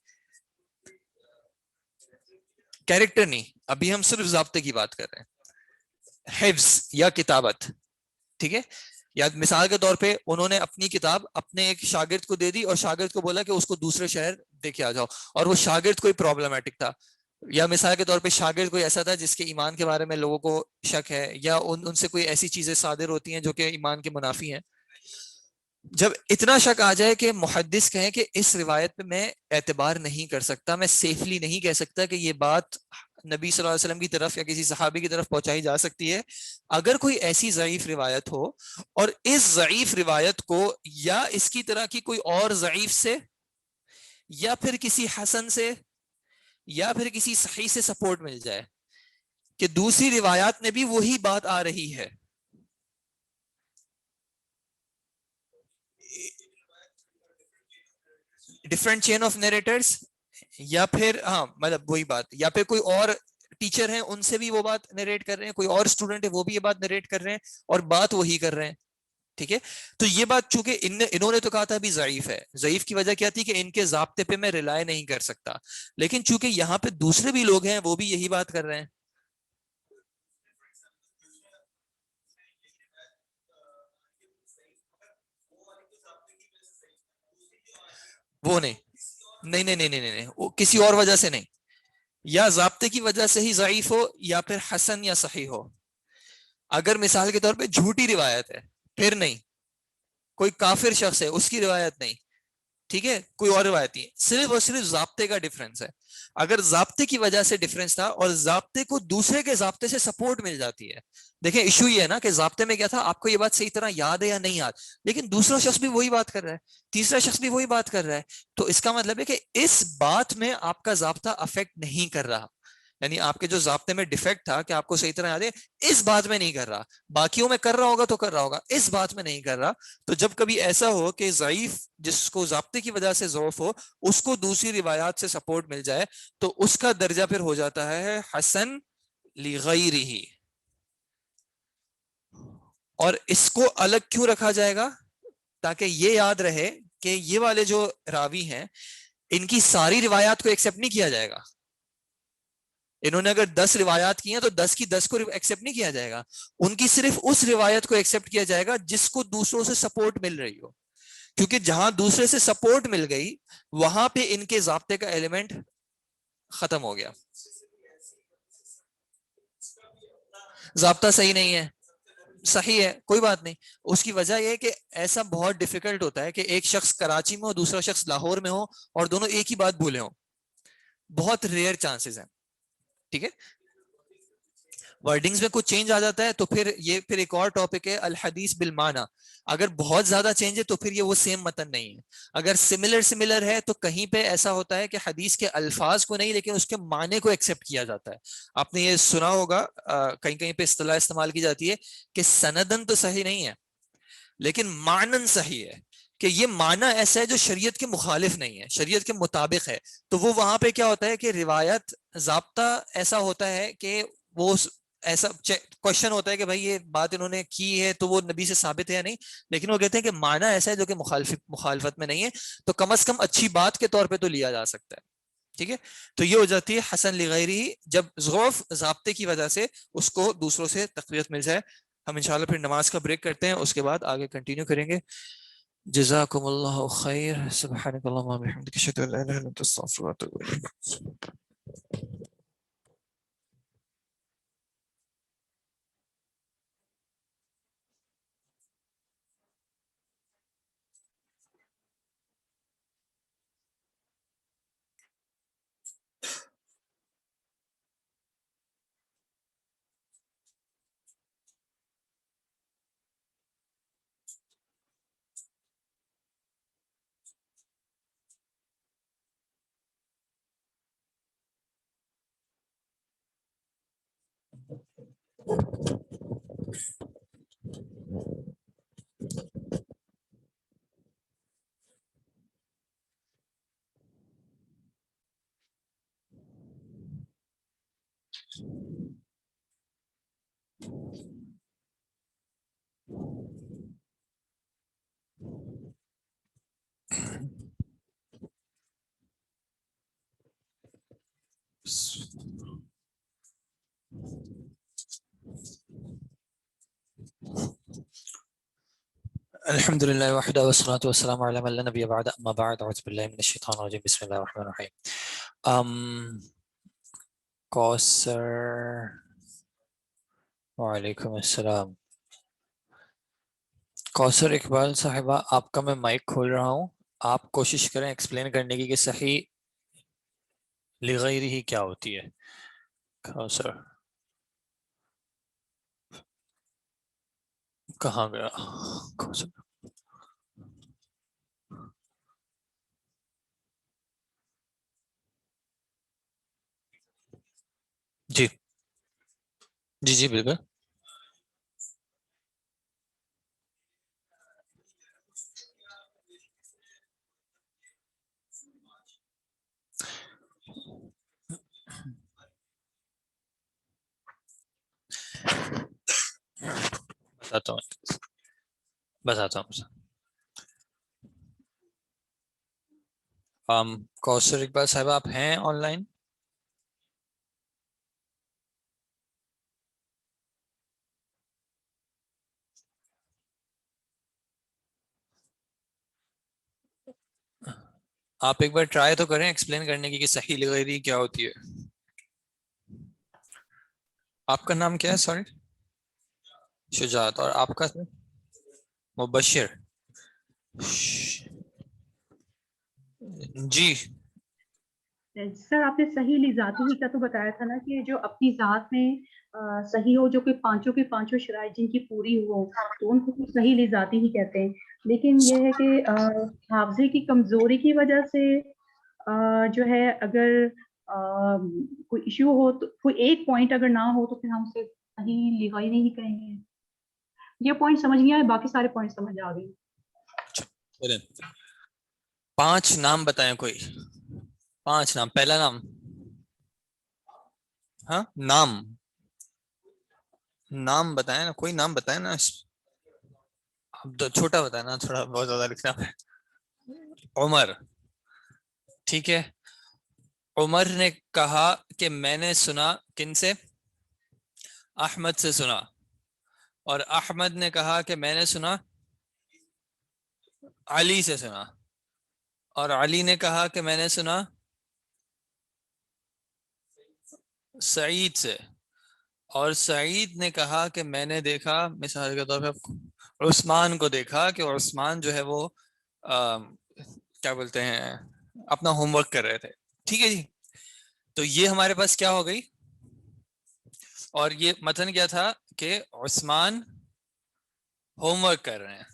کیریکٹر نہیں, ابھی ہم صرف ضابطے کی بات کر رہے ہیں, حفظ یا کتابت. ٹھیک ہے, یا مثال کے طور پہ انہوں نے اپنی کتاب اپنے ایک شاگرد کو دے دی, اور شاگرد کو بولا کہ اس کو دوسرے شہر دے کے آ جاؤ, اور وہ شاگرد کوئی پرابلمٹک تھا, یا مثال کے طور پہ شاگرد کوئی ایسا تھا جس کے ایمان کے بارے میں لوگوں کو شک ہے, یا ان سے کوئی ایسی چیزیں صادر ہوتی ہیں جو کہ ایمان کے منافی ہیں. جب اتنا شک آ جائے کہ محدث کہیں کہ اس روایت پہ میں اعتبار نہیں کر سکتا, میں سیفلی نہیں کہہ سکتا کہ یہ بات نبی صلی اللہ علیہ وسلم کی طرف یا کسی صحابی کی طرف پہنچائی جا سکتی ہے, اگر کوئی ایسی ضعیف روایت ہو, اور اس ضعیف روایت کو یا اس کی طرح کی کوئی اور ضعیف سے, یا پھر کسی حسن سے, یا پھر کسی صحیح سے سپورٹ مل جائے کہ دوسری روایات میں بھی وہی بات آ رہی ہے, ڈفرنٹ چین آف نیریٹرز, یا پھر ہاں مطلب وہی بات, یا پھر کوئی اور ٹیچر ہیں ان سے بھی وہ بات نریٹ کر رہے ہیں, کوئی اور اسٹوڈنٹ ہے وہ بھی یہ بات نریٹ کر رہے ہیں, اور بات وہی کر رہے ہیں. ٹھیک ہے, تو یہ بات چونکہ انہوں نے تو کہا تھا بھی ضعیف ہے, ضعیف کی وجہ کیا تھی کہ ان کے ضابطے پہ میں ریلائے نہیں کر سکتا, لیکن چونکہ یہاں پہ دوسرے بھی لوگ ہیں وہ بھی یہی بات کر رہے ہیں. وہ نہیں نہیں نہیں نہیں نہیں نہیں, وہ کسی اور وجہ سے نہیں, یا ضابطے کی وجہ سے ہی ضعیف ہو, یا پھر حسن یا صحیح ہو. اگر مثال کے طور پہ جھوٹی روایت ہے پھر نہیں, کوئی کافر شخص ہے اس کی روایت نہیں, ٹھیک ہے, کوئی اور روایت نہیں ہے, صرف اور صرف ضابطے کا ڈفرنس ہے. اگر ضابطے کی وجہ سے ڈفرنس تھا اور ضابطے کو دوسرے کے ضابطے سے سپورٹ مل جاتی ہے, دیکھیں ایشو یہ ہے نا کہ ضابطے میں کیا تھا, آپ کو یہ بات صحیح طرح یاد ہے یا نہیں یاد, لیکن دوسرا شخص بھی وہی بات کر رہا ہے, تیسرا شخص بھی وہی بات کر رہا ہے, تو اس کا مطلب ہے کہ اس بات میں آپ کا ضابطہ افیکٹ نہیں کر رہا, یعنی آپ کے جو ضابطے میں ڈیفیکٹ تھا کہ آپ کو صحیح طرح یاد ہے, اس بات میں نہیں کر رہا, باقیوں میں کر رہا ہوگا تو کر رہا ہوگا, اس بات میں نہیں کر رہا. تو جب کبھی ایسا ہو کہ ضعیف جس کو ضابطے کی وجہ سے ضعف ہو اس کو دوسری روایات سے سپورٹ مل جائے تو اس کا درجہ پھر ہو جاتا ہے حسن لغیرہ. اور اس کو الگ کیوں رکھا جائے گا, تاکہ یہ یاد رہے کہ یہ والے جو راوی ہیں ان کی ساری روایات کو ایکسیپٹ نہیں کیا جائے گا. انہوں نے اگر 10 روایات کی ہیں تو 10 کی 10 کو ایکسیپٹ نہیں کیا جائے گا, ان کی صرف اس روایت کو ایکسیپٹ کیا جائے گا جس کو دوسروں سے سپورٹ مل رہی ہو, کیونکہ جہاں دوسرے سے سپورٹ مل گئی وہاں پہ ان کے ضابطے کا ایلیمنٹ ختم ہو گیا. ضابطہ صحیح نہیں ہے, صحیح ہے کوئی بات نہیں, اس کی وجہ یہ ہے کہ ایسا بہت ڈیفیکلٹ ہوتا ہے کہ ایک شخص کراچی میں ہو دوسرا شخص لاہور میں ہو اور دونوں ایک ہی بات بھولے ہوں, بہت ریئر چانسز ہیں. ٹھیک ہے, ورڈنگز میں کچھ چینج آ جاتا ہے تو پھر یہ پھر ایک اور ٹاپک ہے الحدیث بالمعنی. اگر بہت زیادہ چینج ہے تو پھر یہ وہ سیم متن نہیں ہے. اگر سملر ہے تو کہیں پہ ایسا ہوتا ہے کہ حدیث کے الفاظ کو نہیں لیکن اس کے معنی کو ایکسیپٹ کیا جاتا ہے. آپ نے یہ سنا ہوگا کہیں کہیں پہ اصطلاح استعمال کی جاتی ہے کہ سندن تو صحیح نہیں ہے لیکن معنن صحیح ہے, کہ یہ معنی ایسا ہے جو شریعت کے مخالف نہیں ہے, شریعت کے مطابق ہے. تو وہ وہاں پہ کیا ہوتا ہے کہ روایت ضابطہ ایسا ہوتا ہے کہ وہ ایسا کوشچن ہوتا ہے کہ بھائی یہ بات انہوں نے کی ہے تو وہ نبی سے ثابت ہے یا نہیں, لیکن وہ کہتے ہیں کہ معنی ایسا ہے جو کہ مخالفت میں نہیں ہے, تو کم از کم اچھی بات کے طور پہ تو لیا جا سکتا ہے. ٹھیک ہے, تو یہ ہو جاتی ہے حسن لغیرہ جب ضعف ضابطے کی وجہ سے اس کو دوسروں سے تقویت مل جائے. ہم انشاءاللہ پھر نماز کا بریک کرتے ہیں, اس کے بعد آگے کنٹینیو کریں گے. جزاکم اللہ خیر, سبحانک اللہم و بحمدک, اشہد ان لا الہ الا انت, استغفرک و اتوب الیک. الحمد للہ وحدہ والصلاة والسلام علی من لا نبی بعد, اما بعد, اعوذ باللہ من الشیطان الرجیم, بسم اللہ الرحمن الرحیم. کوثر, وعلیکم السلام. کوثر اقبال صاحبہ, آپ کا میں مائک کھول رہا ہوں, آپ کوشش کریں ایکسپلین کرنے کی کہ صحیح لغیرہ ہی کیا ہوتی ہے. کوثر کہاں گیا کوثر؟ جی جی جی بالکل. بتاتا ہوں. کوثر اقبال صاحبہ آپ ہیں آن لائن؟ آپ ایک بار ٹرائی تو کریں ایکسپلین کرنے کی کہ صحیح لغیری کیا ہوتی ہے. آپ کا نام کیا ہے؟ سوری. شجاعت. اور آپ کا؟ مبشر. جی سر آپ نے صحیح لذاتی ہی کا تو بتایا تھا نا کہ جو اپنی ذات میں صحیح ہو، جو کہ پانچوں کے پانچوں شرائط جن کی پوری ہو تو ان کو صحیح لذاتی ہی کہتے ہیں. لیکن یہ ہے کہ حافظے کی کمزوری کی وجہ سے جو ہے اگر کوئی ایشو ہو تو کوئی ایک پوائنٹ اگر نہ ہو تو پھر ہم اسے صحیح لغوی نہیں کہیں گے. یہ پوائنٹ سمجھ نہیں آئے، باقی سارے پوائنٹ سمجھ آ گئی. 5 نام بتائیں کوئی 5 نام. پہلا نام ہاں نام بتائیں نا، کوئی نام بتائیں نا. اب چھوٹا بتائیں نا، تھوڑا بہت زیادہ لکھنا ہے. عمر. ٹھیک ہے. عمر نے کہا کہ میں نے سنا کن سے؟ احمد سے سنا. اور احمد نے کہا کہ میں نے سنا علی سے سنا. اور علی نے کہا کہ میں نے سنا سعید سے. اور سعید نے کہا کہ میں نے دیکھا، مثال کے طور پہ عثمان کو دیکھا کہ عثمان جو ہے وہ کیا بولتے ہیں اپنا ہوم ورک کر رہے تھے. ٹھیک ہے جی. تو یہ ہمارے پاس کیا ہو گئی، اور یہ متن کیا تھا کہ عثمان ہوم ورک کر رہے ہیں.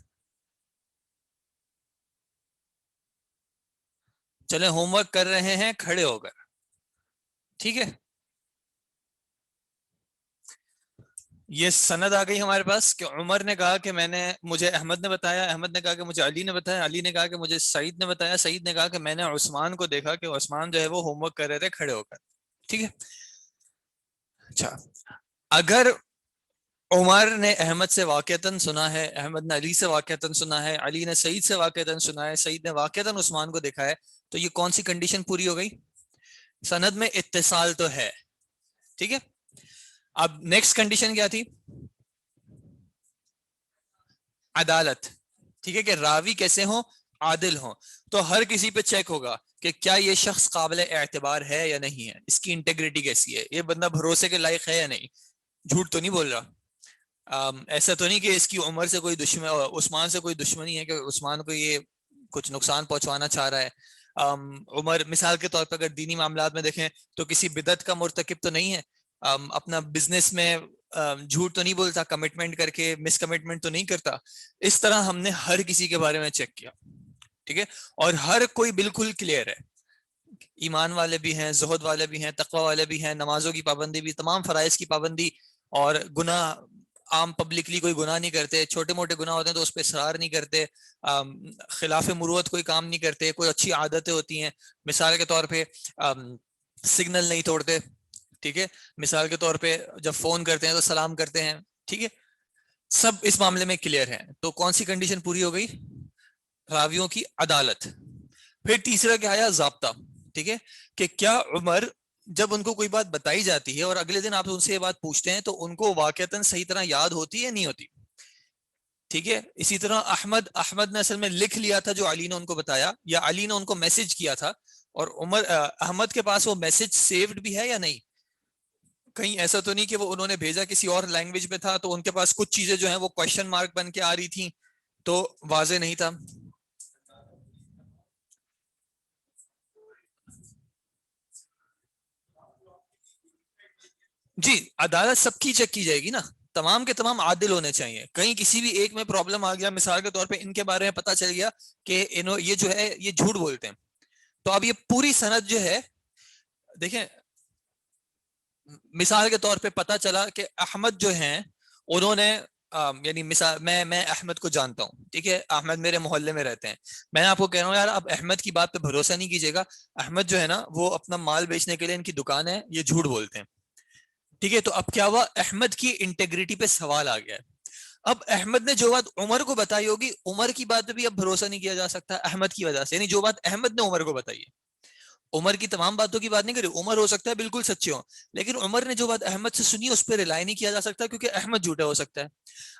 چلیں ہوم ورک کر رہے ہیں کھڑے ہو کر. ٹھیک ہے. یہ سند آ گئی ہمارے پاس کہ عمر نے کہا کہ مجھے احمد نے بتایا، احمد نے کہا کہ مجھے علی نے بتایا، علی نے کہا کہ مجھے سعید نے بتایا، سعید نے کہا کہ میں نے عثمان کو دیکھا کہ عثمان جو ہے وہ ہوم ورک کر رہے تھے کھڑے ہو کر. ٹھیک ہے. اچھا، اگر عمر نے احمد سے واقعتاً سنا ہے، احمد نے علی سے واقعتاً سنا ہے، علی نے سعید سے واقعتاً سنا ہے، سعید نے واقعتاً عثمان کو دیکھا ہے، تو یہ کون سی کنڈیشن پوری ہو گئی؟ سند میں اتصال تو ہے. ٹھیک ہے. اب نیکسٹ کنڈیشن کیا تھی؟ عدالت. ٹھیک ہے، کہ راوی کیسے ہوں؟ عادل ہوں. تو ہر کسی پہ چیک ہوگا کہ کیا یہ شخص قابل اعتبار ہے یا نہیں ہے، اس کی انٹیگریٹی کیسی ہے، یہ بندہ بھروسے کے لائق ہے یا نہیں، جھوٹ تو نہیں بول رہا. ایسا تو نہیں کہ اس کی عمر سے کوئی دشمن، عثمان سے کوئی دشمنی ہے کہ عثمان کو یہ کچھ نقصان پہنچوانا چاہ رہا ہے. عمر مثال کے طور پر اگر دینی معاملات میں دیکھیں تو کسی بدعت کا مرتکب تو نہیں ہے، اپنا بزنس میں جھوٹ تو نہیں بولتا، کمٹمنٹ کر کے مس کمٹمنٹ تو نہیں کرتا. اس طرح ہم نے ہر کسی کے بارے میں چیک کیا. ٹھیک ہے. اور ہر کوئی بالکل کلیئر ہے، ایمان والے بھی ہیں، زہد والے بھی ہیں، تقوی والے بھی ہیں، نمازوں کی پابندی بھی، تمام فرائض کی پابندی، اور گناہ عام پبلکلی کوئی گناہ نہیں کرتے، چھوٹے موٹے گناہ ہوتے ہیں تو اس پہ اصرار نہیں کرتے، خلاف مروت کوئی کام نہیں کرتے، کوئی اچھی عادتیں ہوتی ہیں، مثال کے طور پہ سگنل نہیں توڑتے. ٹھیک ہے. مثال کے طور پہ جب فون کرتے ہیں تو سلام کرتے ہیں. ٹھیک ہے. سب اس معاملے میں کلیئر ہے. تو کون سی کنڈیشن پوری ہو گئی؟ راویوں کی عدالت. پھر تیسرا کیا آیا؟ ضابطہ. ٹھیک ہے، کہ کیا عمر جب ان کو کوئی بات بتائی جاتی ہے اور اگلے دن آپ ان سے یہ بات پوچھتے ہیں تو ان کو واقعتاً صحیح طرح یاد ہوتی ہے یا نہیں ہوتی؟ ٹھیک ہے. اسی طرح احمد نے اصل میں لکھ لیا تھا جو علی نے ان کو بتایا، یا علی نے ان کو میسج کیا تھا، اور احمد کے پاس وہ میسج سیوڈ بھی ہے یا نہیں؟ کہیں ایسا تو نہیں کہ وہ انہوں نے بھیجا کسی اور لینگویج میں تھا تو ان کے پاس کچھ چیزیں جو ہیں وہ کوشچن مارک بن کے آ رہی تھیں تو واضح نہیں تھا. جی عدالت سب کی چیک کی جائے گی نا، تمام کے تمام عادل ہونے چاہیے. کہیں کسی بھی ایک میں پرابلم آ گیا، مثال کے طور پہ ان کے بارے میں پتا چل گیا کہ یہ جو ہے یہ جھوٹ بولتے ہیں، تو اب یہ پوری سند جو ہے دیکھیں، مثال کے طور پہ پتا چلا کہ احمد جو ہیں انہوں نے یعنی مثال میں احمد کو جانتا ہوں. ٹھیک ہے. احمد میرے محلے میں رہتے ہیں. میں آپ کو کہہ رہا ہوں یار اب احمد کی بات پہ بھروسہ نہیں کیجیے گا، احمد جو ہے نا وہ اپنا مال بیچنے کے لیے ان کی دکان ہے، یہ جھوٹ بولتے ہیں. ٹھیک ہے. تو اب کیا ہوا؟ احمد کی انٹیگریٹی پہ سوال آ گیا ہے. اب احمد نے جو بات عمر کو بتائی ہوگی، عمر کی بات پہ بھی اب بھروسہ نہیں کیا جا سکتا احمد کی وجہ سے، یعنی جو بات احمد نے عمر کو بتائی ہے، عمر کی تمام باتوں کی بات نہیں کری، عمر ہو سکتا ہے بالکل سچے ہوں، لیکن عمر نے جو بات احمد سے سنی اس پہ ریلائی نہیں کیا جا سکتا کیونکہ احمد جھوٹا ہو سکتا ہے.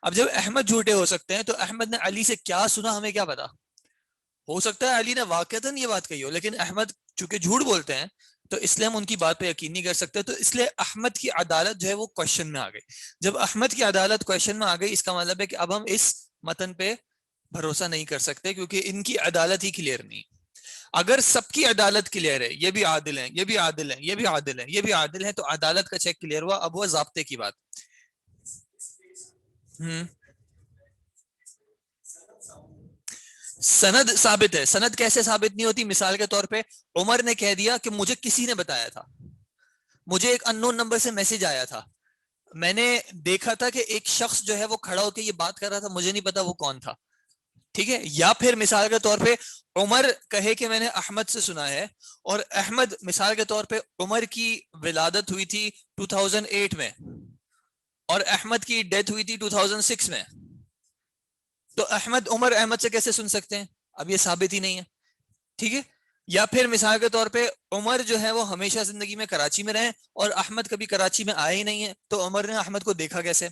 اب جب احمد جھوٹے ہو سکتے ہیں تو احمد نے علی سے کیا سنا ہمیں کیا پتا؟ ہو سکتا ہے علی نے واقعتاً یہ بات کہی ہو، لیکن احمد چونکہ جھوٹ بولتے ہیں تو اس لیے ہم ان کی بات پہ یقین نہیں کر سکتے. تو اس لیے احمد کی عدالت جو ہے وہ کوشچن میں آ گئی. جب احمد کی عدالت کوشچن میں آ گئی، اس کا مطلب ہے کہ اب ہم اس متن پہ بھروسہ نہیں کر سکتے کیونکہ ان کی عدالت ہی کلیئر نہیں. اگر سب کی عدالت کلیئر ہے، یہ بھی عادل ہیں، یہ بھی عادل ہیں، یہ بھی عادل ہیں، یہ بھی عادل ہیں، تو عدالت کا چیک کلیئر ہوا. اب وہ ضابطے کی بات. سند ثابت ہے. سند کیسے ثابت نہیں ہوتی؟ مثال کے طور پہ عمر نے کہہ دیا کہ مجھے کسی نے بتایا تھا، مجھے ایک ان نون نمبر سے میسج آیا تھا، میں نے دیکھا تھا کہ ایک شخص جو ہے وہ کھڑا ہو کے یہ بات کر رہا تھا، مجھے نہیں پتا وہ کون تھا. ٹھیک ہے. یا پھر مثال کے طور پہ عمر کہے کہ میں نے احمد سے سنا ہے، اور احمد مثال کے طور پہ عمر کی ولادت ہوئی تھی 2008 میں اور احمد کی ڈیتھ ہوئی تھی 2006 میں، تو احمد عمر احمد سے کیسے سن سکتے ہیں؟ اب یہ ثابت ہی نہیں ہے. ٹھیک ہے. یا پھر مثال کے طور پہ عمر جو ہے وہ ہمیشہ زندگی میں کراچی میں رہے اور احمد کبھی کراچی میں آئے ہی نہیں ہے، تو عمر نے احمد کو دیکھا کیسے؟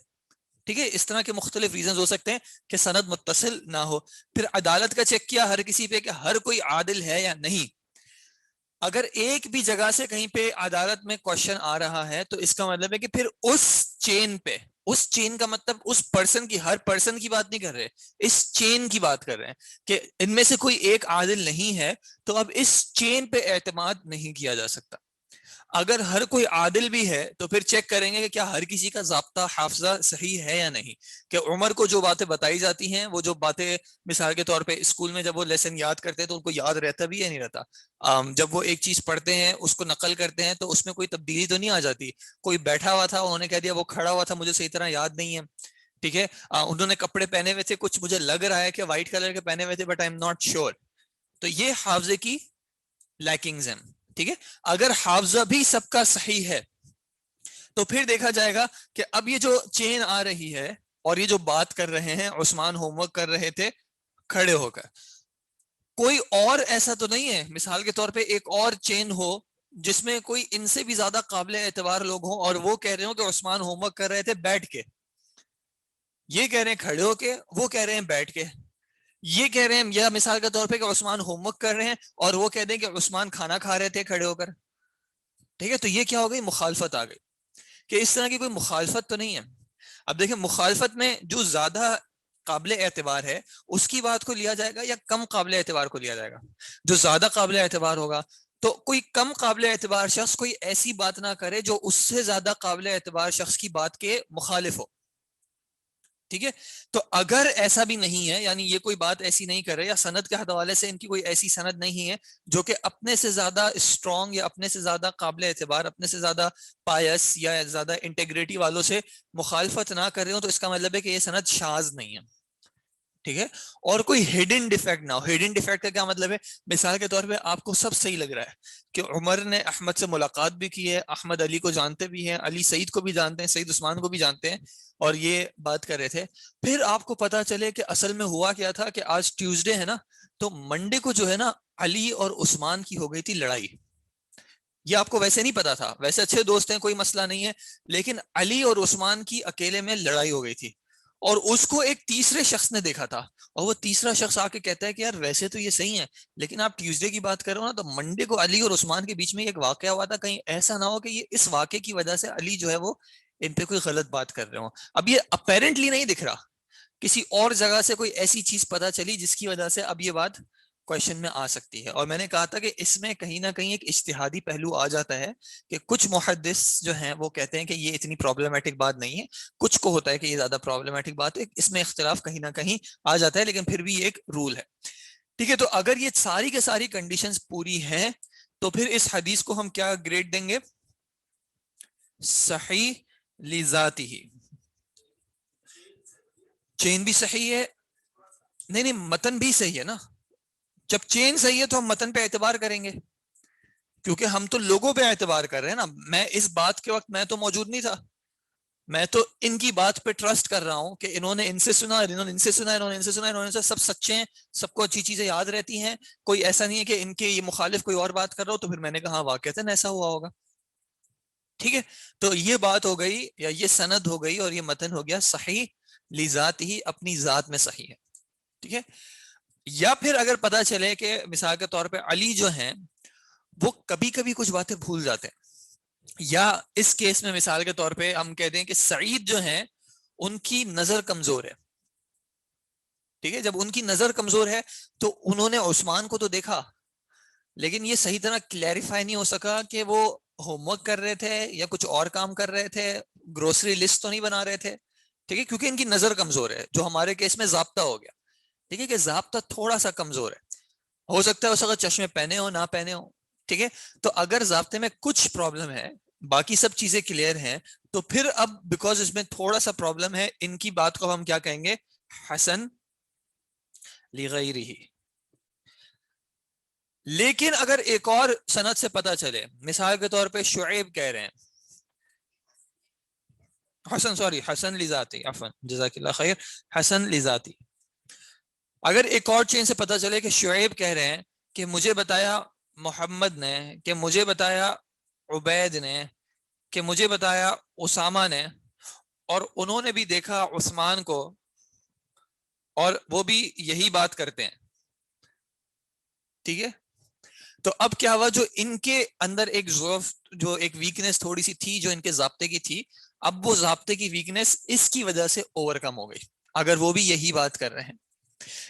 ٹھیک ہے. اس طرح کے مختلف ریزنز ہو سکتے ہیں کہ سند متصل نہ ہو. پھر عدالت کا چیک کیا ہر کسی پہ کہ ہر کوئی عادل ہے یا نہیں. اگر ایک بھی جگہ سے کہیں پہ عدالت میں کوشچن آ رہا ہے تو اس کا مطلب ہے کہ پھر اس چین پہ، اس چین کا مطلب اس پرسن کی، ہر پرسن کی بات نہیں کر رہے، اس چین کی بات کر رہے ہیں کہ ان میں سے کوئی ایک عادل نہیں ہے، تو اب اس چین پہ اعتماد نہیں کیا جا سکتا. اگر ہر کوئی عادل بھی ہے تو پھر چیک کریں گے کہ کیا ہر کسی کا ضابطہ حافظہ صحیح ہے یا نہیں، کہ عمر کو جو باتیں بتائی جاتی ہیں، وہ جو باتیں مثال کے طور پہ اسکول میں جب وہ لیسن یاد کرتے ہیں تو ان کو یاد رہتا بھی یا نہیں رہتا. جب وہ ایک چیز پڑھتے ہیں اس کو نقل کرتے ہیں تو اس میں کوئی تبدیلی تو نہیں آ جاتی. کوئی بیٹھا ہوا تھا، انہوں نے کہہ دیا وہ کھڑا ہوا تھا، مجھے صحیح طرح یاد نہیں ہے. ٹھیک ہے. انہوں نے کپڑے پہنے ہوئے تھے، کچھ مجھے لگ رہا ہے کہ وائٹ کلر کے پہنے ہوئے تھے but I am not sure. تو یہ حافظے کی لیکنگز ہیں. ٹھیک ہے. اگر حافظہ بھی سب کا صحیح ہے تو پھر دیکھا جائے گا کہ اب یہ جو چین آ رہی ہے اور یہ جو بات کر رہے ہیں، عثمان ہوم ورک کر رہے تھے کھڑے ہو کر، کوئی اور ایسا تو نہیں ہے مثال کے طور پہ ایک اور چین ہو جس میں کوئی ان سے بھی زیادہ قابل اعتبار لوگ ہوں اور وہ کہہ رہے ہوں کہ عثمان ہوم ورک کر رہے تھے بیٹھ کے، یہ کہہ رہے ہیں کھڑے ہو کے، وہ کہہ رہے ہیں بیٹھ کے. یہ کہہ رہے ہیں یا مثال کے طور پہ کہ عثمان ہوم ورک کر رہے ہیں اور وہ کہہ دیں کہ عثمان کھانا کھا رہے تھے کھڑے ہو کر. ٹھیک ہے. تو یہ کیا ہو گئی؟ مخالفت آ گئی. کہ اس طرح کی کوئی مخالفت تو نہیں ہے. اب دیکھیں مخالفت میں جو زیادہ قابل اعتبار ہے اس کی بات کو لیا جائے گا یا کم قابل اعتبار کو لیا جائے گا؟ جو زیادہ قابل اعتبار ہوگا تو کوئی کم قابل اعتبار شخص کوئی ایسی بات نہ کرے جو اس سے زیادہ قابل اعتبار شخص کی بات کے مخالف ہو. ٹھیک ہے. تو اگر ایسا بھی نہیں ہے، یعنی یہ کوئی بات ایسی نہیں کر رہے یا سند کے حوالے سے ان کی کوئی ایسی سند نہیں ہے جو کہ اپنے سے زیادہ اسٹرانگ یا اپنے سے زیادہ قابل اعتبار، اپنے سے زیادہ پایس یا زیادہ انٹیگریٹی والوں سے مخالفت نہ کر رہے ہوں، تو اس کا مطلب ہے کہ یہ سند شاذ نہیں ہے. ٹھیک ہے. اور کوئی ہڈن ڈیفیکٹ نہ ہو. ہڈن ڈیفیکٹ کا کیا مطلب ہے؟ مثال کے طور پہ آپ کو سب صحیح لگ رہا ہے کہ عمر نے احمد سے ملاقات بھی کی ہے، احمد علی کو جانتے بھی ہیں، علی سعید کو بھی جانتے ہیں، سعید عثمان کو بھی جانتے ہیں، اور یہ بات کر رہے تھے. پھر آپ کو پتا چلے کہ اصل میں ہوا کیا تھا کہ آج ٹیوزڈے ہے نا، تو منڈے کو جو ہے نا علی اور عثمان کی ہو گئی تھی لڑائی. یہ آپ کو ویسے نہیں پتا تھا، ویسے اچھے دوست ہیں کوئی مسئلہ نہیں ہے، لیکن علی اور عثمان کی اکیلے میں لڑائی ہو گئی تھی اور اس کو ایک تیسرے شخص نے دیکھا تھا، اور وہ تیسرا شخص آ کے کہتا ہے کہ یار ویسے تو یہ صحیح ہے لیکن آپ ٹیوزڈے کی بات کر رہے ہو نا، تو منڈے کو علی اور عثمان کے بیچ میں ایک واقعہ ہوا تھا، کہیں ایسا نہ ہو کہ یہ اس واقعے کی وجہ سے علی جو ہے وہ ان پہ کوئی غلط بات کر رہے ہوں. اب یہ اپیرنٹلی نہیں دکھ رہا، کسی اور جگہ سے کوئی ایسی چیز پتا چلی جس کی وجہ سے اب یہ بات کویشچن میں آ سکتی ہے. اور میں نے کہا تھا کہ اس میں کہیں نہ کہیں ایک اجتہادی پہلو آ جاتا ہے کہ کچھ محدث جو ہیں وہ کہتے ہیں کہ یہ اتنی پرابلمٹک بات نہیں ہے، کچھ کو ہوتا ہے کہ یہ زیادہ پرابلمٹک بات ہے. اس میں اختلاف کہیں نہ کہیں آ جاتا ہے، لیکن پھر بھی یہ ایک رول ہے. ٹھیک ہے. تو اگر یہ ساری کے ساری کنڈیشنز پوری ہیں تو پھر اس حدیث کو ہم کیا گریڈ دیں گے؟ صحیح لذاتی ہی. چین بھی صحیح ہے، نہیں متن بھی صحیح ہے نا. جب چین صحیح ہے تو ہم متن پہ اعتبار کریں گے، کیونکہ ہم تو لوگوں پہ اعتبار کر رہے ہیں نا. میں اس بات کے وقت میں تو موجود نہیں تھا، میں تو ان کی بات پہ ٹرسٹ کر رہا ہوں کہ انہوں نے ان سے سنا، انہوں نے ان سے سنا، انہوں نے ان سے سنا، انہوں نے سب سچے ہیں، سب کو اچھی چیزیں یاد رہتی ہیں. کوئی ایسا نہیں ہے کہ ان کے یہ مخالف کوئی اور بات کر رہا ہو تو پھر میں نے کہا واقعتاً ایسا ہوا ہوگا. ٹھیک ہے. تو یہ بات ہو گئی یا یہ سند ہو گئی اور یہ متن ہو گیا صحیح لذات ہی، اپنی ذات میں صحیح ہے. ٹھیک ہے. یا پھر اگر پتا چلے کہ مثال کے طور پہ علی جو ہیں وہ کبھی کبھی کچھ باتیں بھول جاتے ہیں، یا اس کیس میں مثال کے طور پہ ہم کہتے ہیں کہ سعید جو ہیں ان کی نظر کمزور ہے. ٹھیک ہے. جب ان کی نظر کمزور ہے تو انہوں نے عثمان کو تو دیکھا لیکن یہ صحیح طرح کلیریفائی نہیں ہو سکا کہ وہ ہوم ورک کر رہے تھے یا کچھ اور کام کر رہے تھے, گروسری لسٹ تو نہیں بنا رہے تھے, ٹھیک ہے, کیونکہ ان کی نظر کمزور ہے, جو ہمارے کیس میں ضابطہ ہو گیا, ٹھیک ہے, کہ ضابطہ تھوڑا سا کمزور ہے, ہو سکتا ہے اس وقت چشمے پہنے ہو نہ پہنے ہو, ٹھیک ہے. تو اگر ضابطے میں کچھ پرابلم ہے, باقی سب چیزیں کلیئر ہیں, تو پھر اب بیکاز اس میں تھوڑا سا پرابلم ہے, ان کی بات کو ہم کیا کہیں گے, حسن لغیرہ. لیکن اگر ایک اور سند سے پتا چلے, مثال کے طور پہ شعیب کہہ رہے ہیں, حسن لذاتی, عفوا جزاک اللہ خیر, حسن لذاتی. اگر ایک اور چین سے پتا چلے کہ شعیب کہہ رہے ہیں کہ مجھے بتایا محمد نے, کہ مجھے بتایا عبید نے, کہ مجھے بتایا اسامہ نے, اور انہوں نے بھی دیکھا عثمان کو, اور وہ بھی یہی بات کرتے ہیں, ٹھیک ہے. تو اب کیا ہوا, جو ان کے اندر ایک ضعف, جو ایک ویکنس تھوڑی سی تھی جو ان کے ضابطے کی تھی, اب وہ ضابطے کی ویکنس اس کی وجہ سے اوور کم ہو گئی, اگر وہ بھی یہی بات کر رہے ہیں,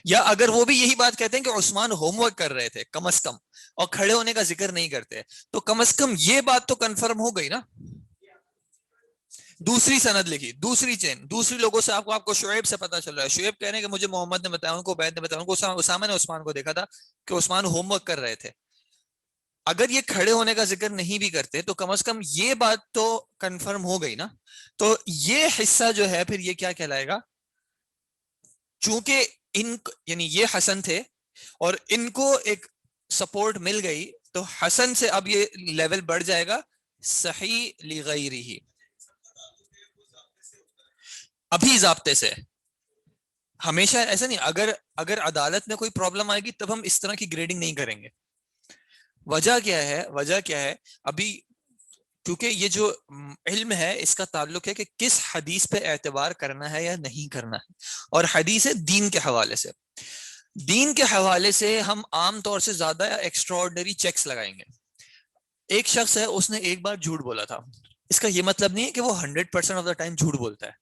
یا اگر وہ بھی یہی بات کہتے ہیں کہ عثمان ہوم ورک کر رہے تھے کم از کم, اور کھڑے ہونے کا ذکر نہیں کرتے, تو کم از کم یہ بات تو کنفرم ہو گئی نا. دوسری سند لکھی, دوسری چین, دوسری لوگوں سے آپ کو شعیب سے پتا چل رہا ہے, شعیب کہہ رہے ہیں کہ مجھے محمد نے بتایا, ان کو عبید نے بتایا, ان کو اسامہ نے عثمان کو دیکھا تھا کہ عثمان ہوم ورک کر رہے تھے. اگر یہ کھڑے ہونے کا ذکر نہیں بھی کرتے تو کم از کم یہ بات تو کنفرم ہو گئی نا. تو یہ حصہ جو ہے پھر یہ کیا کہلائے گا, چونکہ ان یعنی یہ حسن تھے اور ان کو ایک سپورٹ مل گئی, تو حسن سے اب یہ لیول بڑھ جائے گا صحیح لغیرہ, ابھی ضابطے سے. ہمیشہ ایسا نہیں, اگر عدالت میں کوئی پرابلم آئے گی تب ہم اس طرح کی گریڈنگ نہیں کریں گے. وجہ کیا ہے, وجہ کیا ہے, ابھی کیونکہ یہ جو علم ہے اس کا تعلق ہے کہ کس حدیث پہ اعتبار کرنا ہے یا نہیں کرنا ہے, اور حدیث ہے دین کے حوالے سے. دین کے حوالے سے ہم عام طور سے زیادہ ایکسٹراڈنری چیکس لگائیں گے. ایک شخص ہے, اس نے ایک بار جھوٹ بولا تھا, اس کا یہ مطلب نہیں ہے کہ وہ 100% آف دا ٹائم جھوٹ بولتا ہے,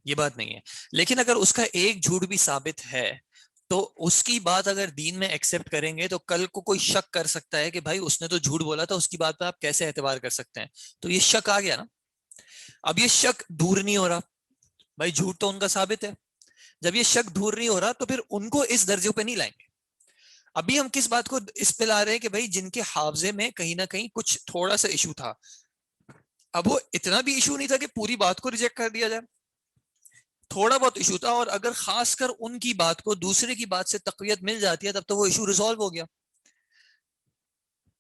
یہ بات نہیں ہے. لیکن اگر اس کا ایک جھوٹ بھی ثابت ہے تو اس کی بات اگر دین میں ایکسپٹ کریں گے, تو کل کو کوئی شک کر سکتا ہے کہ بھائی اس نے تو جھوٹ بولا تھا, اس کی بات پہ آپ کیسے اعتبار کر سکتے ہیں. تو یہ شک آ گیا نا. اب یہ شک دور نہیں ہو رہا, بھائی جھوٹ تو ان کا ثابت ہے. جب یہ شک دور نہیں ہو رہا تو پھر ان کو اس درجے پہ نہیں لائیں گے. ابھی ہم کس بات کو اس پہ لا رہے ہیں کہ بھائی جن کے حافظے میں کہیں نہ کہیں کچھ تھوڑا سا ایشو تھا. اب وہ اتنا بھی ایشو نہیں تھا کہ پوری بات کو ریجیکٹ کر دیا جائے, تھوڑا بہت ایشو تھا, اور اگر خاص کر ان کی بات کو دوسرے کی بات سے تقویت مل جاتی ہے تب تو وہ ایشو ریزالو ہو گیا.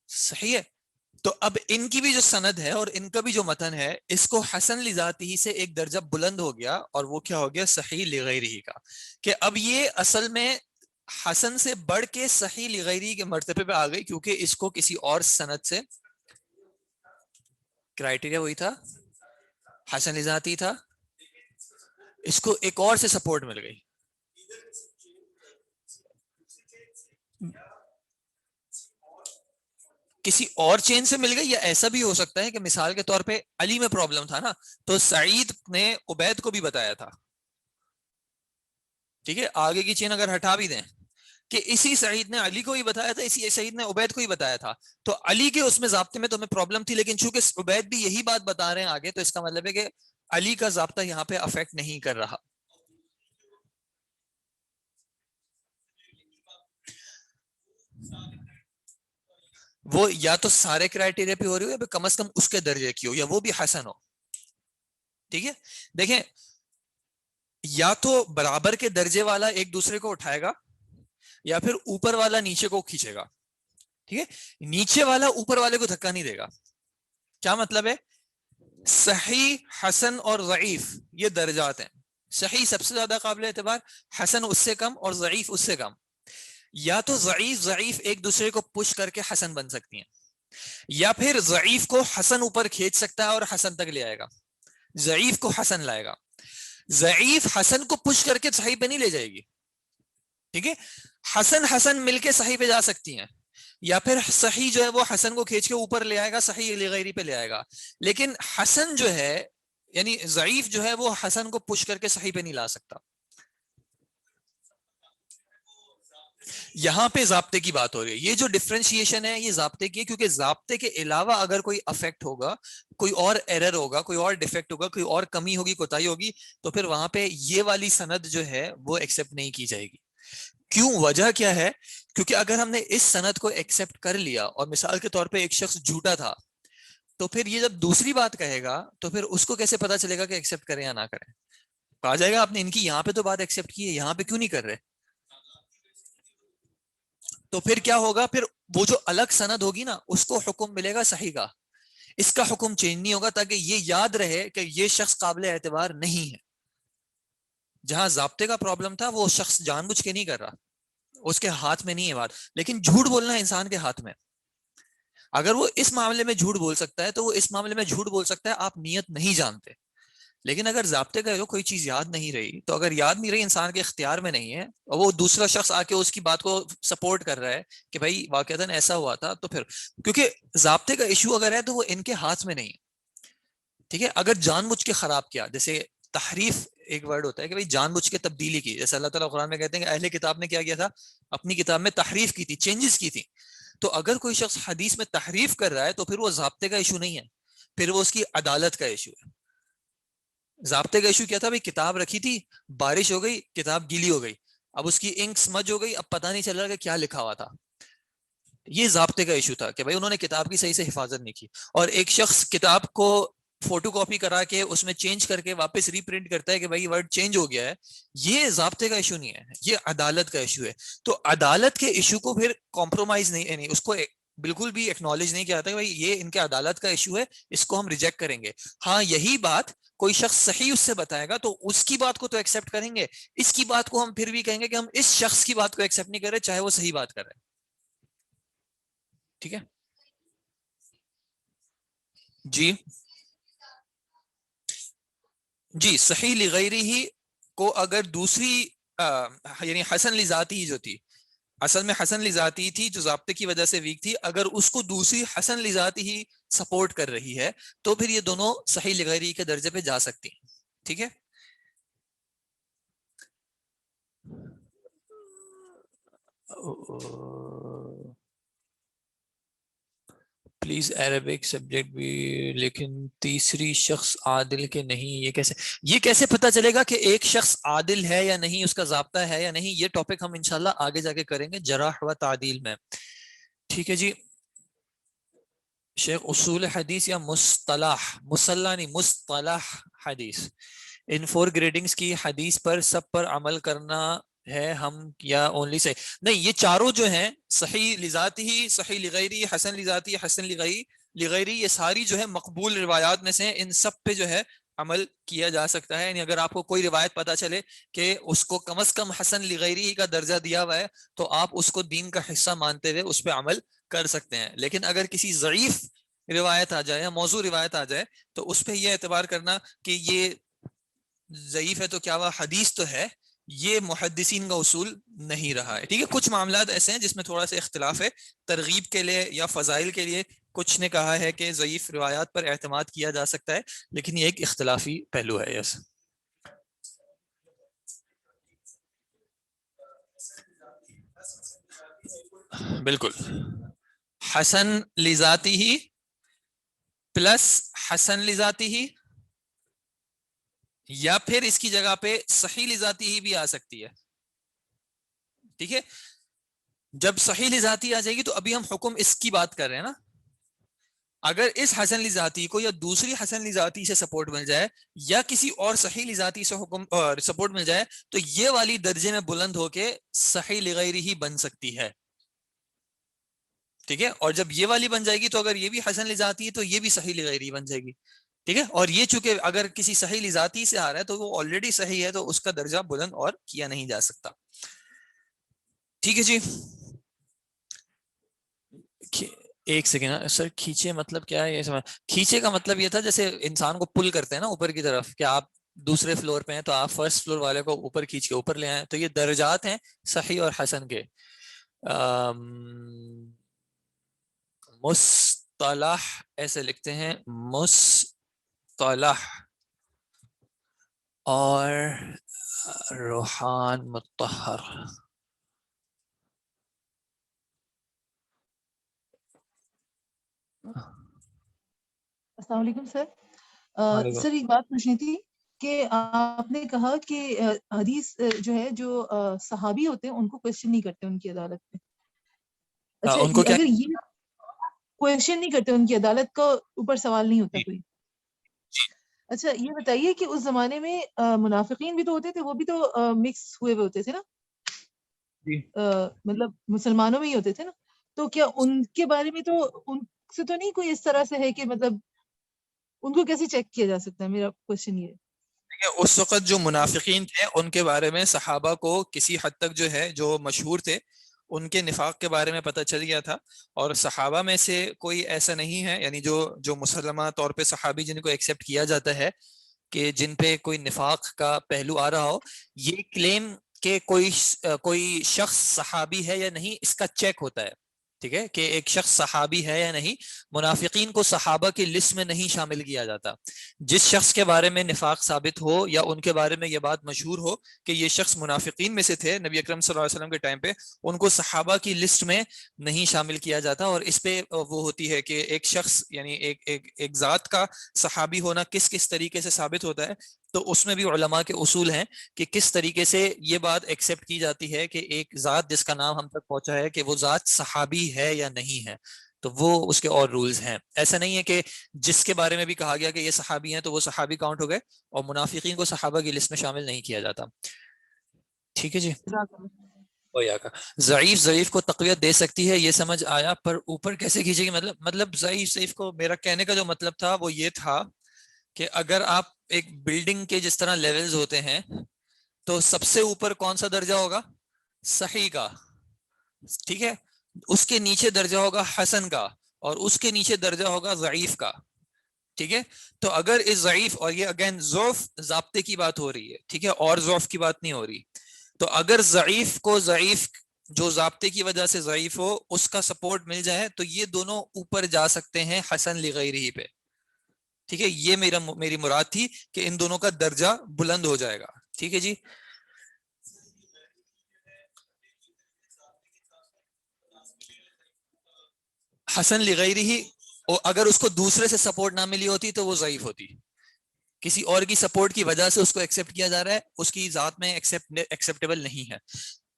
صحیح ہے. تو اب ان کی بھی جو سند ہے اور ان کا بھی جو متن ہے, اس کو حسن لذاتی سے ایک درجہ بلند ہو گیا, اور وہ کیا ہو گیا, صحیح لغیرہ کا. کہ اب یہ اصل میں حسن سے بڑھ کے صحیح لغیرہ کے مرتبے پہ آ گئی, کیونکہ اس کو کسی اور سند سے, کرائٹیریا وہی تھا, حسن لذاتی تھا, اس کو ایک اور سے سپورٹ مل گئی. کسی اور چین سے مل گئی, یا ایسا بھی ہو سکتا ہے کہ مثال کے طور پہ علی میں پرابلم تھا نا, تو سعید نے عبید کو بھی بتایا تھا, ٹھیک ہے, آگے کی چین اگر ہٹا بھی دیں کہ اسی سعید نے علی کو ہی بتایا تھا, اسی سعید نے عبید کو ہی بتایا تھا, تو علی کے اس میں ضابطے میں تو ہمیں پرابلم تھی, لیکن چونکہ عبید بھی یہی بات بتا رہے ہیں آگے, تو اس کا مطلب ہے کہ علی کا ضابطہ یہاں پہ افیکٹ نہیں کر رہا. وہ یا تو سارے کرائٹیریا پہ ہو رہی ہو, یا کم از کم اس کے درجے کی ہو, یا وہ بھی حسن ہو. ٹھیک ہے, دیکھیں, یا تو برابر کے درجے والا ایک دوسرے کو اٹھائے گا, یا پھر اوپر والا نیچے کو کھینچے گا. ٹھیک ہے, نیچے والا اوپر والے کو دھکا نہیں دے گا. کیا مطلب ہے, صحیح, حسن اور ضعیف یہ درجات ہیں. صحیح سب سے زیادہ قابل اعتبار, حسن اس سے کم, اور ضعیف اس سے کم. یا تو ضعیف ایک دوسرے کو پش کر کے حسن بن سکتی ہیں, یا پھر ضعیف کو حسن اوپر کھینچ سکتا ہے اور حسن تک لے آئے گا, ضعیف کو حسن لائے گا. ضعیف حسن کو پش کر کے صحیح پہ نہیں لے جائے گی. ٹھیک ہے, حسن مل کے صحیح پہ جا سکتی ہیں, یا پھر صحیح جو ہے وہ حسن کو کھینچ کے اوپر لے آئے گا, صحیح لغیری پہ لے آئے گا. لیکن حسن جو ہے یعنی ضعیف جو ہے وہ حسن کو پش کر کے صحیح پہ نہیں لا سکتا. یہاں پہ ضابطے کی بات ہو رہی ہے. یہ جو ڈفرینشیشن ہے یہ ضابطے کی ہے, کیونکہ ضابطے کے علاوہ اگر کوئی افیکٹ ہوگا, کوئی اور ایرر ہوگا, کوئی اور ڈیفیکٹ ہوگا, کوئی اور کمی ہوگی, کوتاہی ہوگی, تو پھر وہاں پہ یہ والی سند جو ہے وہ ایکسیپٹ نہیں کی جائے گی. کیوں؟ وجہ کیا ہے؟ کیونکہ اگر ہم نے اس سند کو ایکسیپٹ کر لیا, اور مثال کے طور پہ ایک شخص جھوٹا تھا, تو پھر یہ جب دوسری بات کہے گا تو پھر اس کو کیسے پتا چلے گا کہ ایکسیپٹ کریں یا نہ کریں؟ کہا جائے گا آپ نے ان کی یہاں پہ تو بات ایکسیپٹ کی ہے, یہاں پہ کیوں نہیں کر رہے؟ تو پھر کیا ہوگا؟ پھر وہ جو الگ سند ہوگی نا اس کو حکم ملے گا صحیح کا, اس کا حکم چینج نہیں ہوگا, تاکہ یہ یاد رہے کہ یہ شخص قابل اعتبار نہیں ہے. جہاں ضابطے کا پرابلم تھا وہ شخص جان بوجھ کے نہیں کر رہا, اس کے ہاتھ میں نہیں ہے بات, لیکن جھوٹ بولنا انسان کے ہاتھ میں. اگر وہ اس معاملے میں جھوٹ بول سکتا ہے تو وہ اس معاملے میں جھوٹ بول سکتا ہے, آپ نیت نہیں جانتے. لیکن اگر ضابطے کا کوئی چیز یاد نہیں رہی, تو اگر یاد نہیں رہی انسان کے اختیار میں نہیں ہے, اور وہ دوسرا شخص آ کے اس کی بات کو سپورٹ کر رہا ہے کہ بھائی واقعتاً ایسا ہوا تھا, تو پھر کیونکہ ضابطے کا ایشو اگر ہے تو وہ ان کے ہاتھ میں نہیں ہے. ٹھیک ہے, اگر جان بوجھ کے خراب کیا, جیسے تحریف ایک ورڈ ہوتا ہے کہ بھائی جان بوجھ کے تبدیلی کی, جیسے اللہ تعالیٰ قرآن میں کہتے ہیں کہ اہل کتاب نے کیا تھا, اپنی کتاب میں تحریف کی تھی, چینجز کی تھی. تو اگر کوئی شخص حدیث میں تحریف کر رہا ہے تو پھر وہ ضابطے کا ایشو نہیں ہے, پھر وہ اس کی عدالت کا ایشو ہے. ضابطے کا ایشو کیا تھا؟ بھائی کتاب رکھی تھی, بارش ہو گئی, کتاب گیلی ہو گئی, اب اس کی انک سمجھ ہو گئی, اب پتہ نہیں چل رہا کہ کیا لکھا ہوا تھا. یہ ضابطے کا ایشو تھا کہ بھائی انہوں نے کتاب کی صحیح سے حفاظت نہیں کی. اور ایک شخص کتاب کو فوٹو کاپی کرا کے اس میں چینج کر کے واپس ری پرنٹ کرتا ہے کہ بھائی ورڈ چینج ہو گیا ہے, یہ ضابطے کا ایشو نہیں ہے, یہ عدالت کا ایشو ہے. تو عدالت کے ایشو کو پھر کمپرومائز نہیں, اس کو بالکل بھی ایکنالج نہیں کیا جاتا کہ بھائی یہ ان کے عدالت کا ایشو ہے, اس کو ہم ریجیکٹ کریں گے. ہاں یہی بات کوئی شخص صحیح اس سے بتائے گا تو اس کی بات کو تو ایکسیپٹ کریں گے, اس کی بات کو ہم پھر بھی کہیں گے کہ ہم اس شخص کی بات کو ایکسیپٹ نہیں کر رہے چاہے وہ صحیح بات کر رہے. ٹھیک ہے جی. جی صحیح لغیری ہی کو اگر دوسری یعنی حسن لذاتی ہی جو تھی, اصل میں حسن لذاتی تھی جو ضابطے کی وجہ سے ویک تھی, اگر اس کو دوسری حسن لذاتی ہی سپورٹ کر رہی ہے تو پھر یہ دونوں صحیح لغیری کے درجے پہ جا سکتی ہیں. ٹھیک ہے, پلیز عربک سبجیکٹ بھی, لیکن تیسری شخص عادل کے نہیں, یہ کیسے پتہ چلے گا کہ ایک شخص عادل ہے یا نہیں, اس کا ضابطہ ہے یا نہیں؟ یہ ٹاپک ہم انشاءاللہ آگے جا کے کریں گے جرح و تعدیل میں. ٹھیک ہے جی. شیخ اصول حدیث یا مصطلح نہیں مصطلح حدیث, ان 4 گریڈنگز کی حدیث پر سب پر عمل کرنا ہے ہم یا اونلی صحیح؟ نہیں, یہ چاروں جو ہیں صحیح لذاتی ہی, صحیح لغیری, حسن لذاتی, حسن لغیری, یہ ساری جو ہے مقبول روایات میں سے, ان سب پہ جو ہے عمل کیا جا سکتا ہے. یعنی اگر آپ کو کوئی روایت پتہ چلے کہ اس کو کم از کم حسن لغیری ہی کا درجہ دیا ہوا ہے, تو آپ اس کو دین کا حصہ مانتے ہوئے اس پہ عمل کر سکتے ہیں. لیکن اگر کسی ضعیف روایت آ جائے یا موضوع روایت آ جائے تو اس پہ یہ اعتبار کرنا کہ یہ ضعیف ہے تو کیا وہ حدیث تو ہے, یہ محدثین کا اصول نہیں رہا ہے. ٹھیک ہے, کچھ معاملات ایسے ہیں جس میں تھوڑا سا اختلاف ہے, ترغیب کے لیے یا فضائل کے لیے کچھ نے کہا ہے کہ ضعیف روایات پر اعتماد کیا جا سکتا ہے, لیکن یہ ایک اختلافی پہلو ہے. یس بالکل, حسن لذاتی ہی پلس حسن لذاتی ہی, یا پھر اس کی جگہ پہ صحیح لذاتی ہی بھی آ سکتی ہے. ٹھیک ہے, جب صحیح لذاتی آ جائے گی تو ابھی ہم حکم اس کی بات کر رہے ہیں نا, اگر اس حسن لذاتی کو یا دوسری حسن لذاتی سے سپورٹ مل جائے یا کسی اور صحیح لذاتی سے حکم سپورٹ مل جائے تو یہ والی درجے میں بلند ہو کے صحیح لغیری ہی بن سکتی ہے. ٹھیک ہے, اور جب یہ والی بن جائے گی تو اگر یہ بھی حسن لذاتی ہے تو یہ بھی صحیح لغیری بن جائے گی. ٹھیک ہے, اور یہ چونکہ اگر کسی صحیح لذاتی سے آ رہا ہے تو وہ آلریڈی صحیح ہے, تو اس کا درجہ بلند اور کیا نہیں جا سکتا. ٹھیک ہے جی. ایک سیکنڈ سر, کھینچے مطلب کیا ہے؟ یہ کھینچے کا مطلب یہ تھا جیسے انسان کو پل کرتے ہیں نا اوپر کی طرف, کہ آپ دوسرے فلور پہ ہیں تو آپ فرسٹ فلور والے کو اوپر کھینچ کے اوپر لے آئیں, تو یہ درجات ہیں صحیح اور حسن کے. مصطلح ایسے لکھتے ہیں, مصطلح, اور روحان مطہر. السلام علیکم سر. وعلیکم. سر ایک بات پوچھنی تھی کہ آپ نے کہا کہ حدیث جو ہے جو صحابی ہوتے ہیں ان کو کوشچن نہیں کرتے ان کی عدالت میں. اچھا ان کو کیا؟ اگر یہ کوشچن نہیں کرتے ان کی عدالت کا اوپر سوال نہیں ہوتا کوئی. اچھا یہ بتائیے کہ اس زمانے میں منافقین بھی تو ہوتے تھے, وہ بھی تو مکس ہوئے ہوئے ہوتے تھے نا, مطلب مسلمانوں میں ہی ہوتے تھے نا, تو کیا ان کے بارے میں تو ان سے تو نہیں کوئی اس طرح سے ہے کہ مطلب ان کو کیسے چیک کیا جا سکتا ہے؟ میرا کوشچن یہ ہے. اس وقت جو منافقین تھے ان کے بارے میں صحابہ کو کسی حد تک جو ہے جو مشہور تھے ان کے نفاق کے بارے میں پتہ چل گیا تھا, اور صحابہ میں سے کوئی ایسا نہیں ہے, یعنی جو مسلمہ طور پہ صحابی جن کو ایکسیپٹ کیا جاتا ہے کہ جن پہ کوئی نفاق کا پہلو آ رہا ہو, یہ کلیم کہ کوئی شخص صحابی ہے یا نہیں اس کا چیک ہوتا ہے. ٹھیک ہے, کہ ایک شخص صحابی ہے یا نہیں. منافقین کو صحابہ کی لسٹ میں نہیں شامل کیا جاتا. جس شخص کے بارے میں نفاق ثابت ہو یا ان کے بارے میں یہ بات مشہور ہو کہ یہ شخص منافقین میں سے تھے نبی اکرم صلی اللہ علیہ وسلم کے ٹائم پہ, ان کو صحابہ کی لسٹ میں نہیں شامل کیا جاتا. اور اس پہ وہ ہوتی ہے کہ ایک شخص یعنی ایک ذات کا صحابی ہونا کس طریقے سے ثابت ہوتا ہے, تو اس میں بھی علماء کے اصول ہیں کہ کس طریقے سے یہ بات ایکسیپٹ کی جاتی ہے کہ ایک ذات جس کا نام ہم تک پہنچا ہے کہ وہ ذات صحابی ہے یا نہیں ہے. تو وہ اس کے اور رولز ہیں. ایسا نہیں ہے کہ جس کے بارے میں بھی کہا گیا کہ یہ صحابی ہیں تو وہ صحابی کاؤنٹ ہو گئے, اور منافقین کو صحابہ کی لسٹ میں شامل نہیں کیا جاتا. ٹھیک ہے جی. ضعیف کو تقویت دے سکتی ہے, یہ سمجھ آیا, پر اوپر کیسے کھینچے گی؟ مطلب ضعیف کو میرا کہنے کا جو مطلب تھا وہ یہ تھا کہ اگر آپ ایک بلڈنگ کے جس طرح لیولز ہوتے ہیں تو سب سے اوپر کون سا درجہ ہوگا؟ صحیح کا. ٹھیک ہے, اس کے نیچے درجہ ہوگا حسن کا, اور اس کے نیچے درجہ ہوگا ضعیف کا. ٹھیک ہے, تو اگر اس ضعیف, اور یہ اگین ضعف ضابطے کی بات ہو رہی ہے, ٹھیک ہے, اور ضعف کی بات نہیں ہو رہی, تو اگر ضعیف کو ضعیف جو ضابطے کی وجہ سے ضعیف ہو اس کا سپورٹ مل جائے تو یہ دونوں اوپر جا سکتے ہیں حسن لغیرہ پہ. ٹھیک ہے, یہ میری مراد تھی کہ ان دونوں کا درجہ بلند ہو جائے گا. ٹھیک ہے جی. حسن لغیرہ, اگر اس کو دوسرے سے سپورٹ نہ ملی ہوتی تو وہ ضعیف ہوتی. کسی اور کی سپورٹ کی وجہ سے اس کو ایکسیپٹ کیا جا رہا ہے, اس کی ذات میں ایکسیپٹیبل نہیں ہے.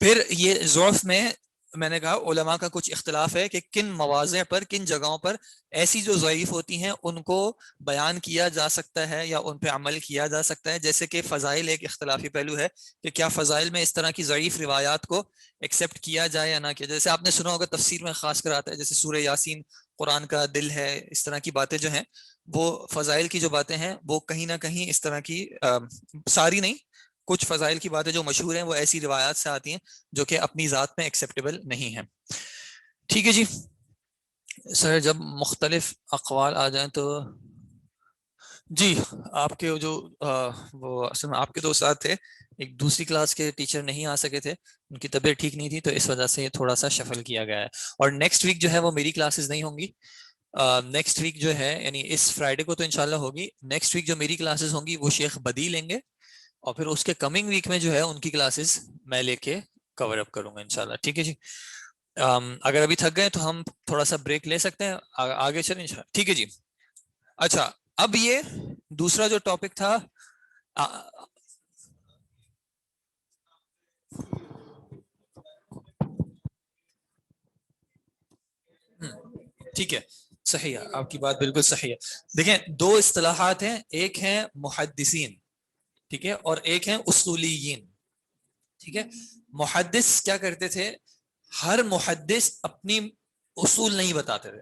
پھر یہ ضعف میں نے کہا علماء کا کچھ اختلاف ہے کہ کن مواضع پر, کن جگہوں پر ایسی جو ضعیف ہوتی ہیں ان کو بیان کیا جا سکتا ہے یا ان پہ عمل کیا جا سکتا ہے. جیسے کہ فضائل ایک اختلافی پہلو ہے کہ کیا فضائل میں اس طرح کی ضعیف روایات کو ایکسیپٹ کیا جائے یا نہ کیا جائے. جیسے آپ نے سنا ہوگا تفسیر میں خاص کر آتا ہے, جیسے سورہ یاسین قرآن کا دل ہے, اس طرح کی باتیں جو ہیں وہ فضائل کی جو باتیں ہیں وہ کہیں نہ کہیں اس طرح کی, ساری نہیں, کچھ فضائل کی باتیں جو مشہور ہیں وہ ایسی روایات سے آتی ہیں جو کہ اپنی ذات میں ایکسیپٹیبل نہیں ہیں. ٹھیک ہے جی. سر جب مختلف اقوال آ جائیں تو جی, آپ کے جو وہ اصل میں آپ کے دو استاد تھے, ایک دوسری کلاس کے ٹیچر نہیں آ سکے تھے, ان کی طبیعت ٹھیک نہیں تھی, تو اس وجہ سے یہ تھوڑا سا شفل کیا گیا ہے. اور نیکسٹ ویک جو ہے وہ میری کلاسز نہیں ہوں گی. نیکسٹ ویک جو ہے یعنی اس فرائیڈے کو تو انشاءاللہ ہوگی, نیکسٹ ویک جو میری کلاسز ہوں گی وہ شیخ بدی لیں گے, اور پھر اس کے کمنگ ویک میں جو ہے ان کی کلاسز میں لے کے کور اپ کروں گا انشاءاللہ. ٹھیک ہے جی. اگر ابھی تھک گئے تو ہم تھوڑا سا بریک لے سکتے ہیں, آگے چلیں انشاءاللہ. ٹھیک ہے جی. اچھا, اب یہ دوسرا جو ٹاپک تھا, ٹھیک ہے, صحیح ہے, آپ کی بات بالکل صحیح ہے. دیکھیں دو اصطلاحات ہیں, ایک ہیں محدثین, ٹھیک ہے, اور ایک ہیں اصولیین. ٹھیک ہے, محدث کیا کرتے تھے, ہر محدث اپنی اصول نہیں بتاتے تھے.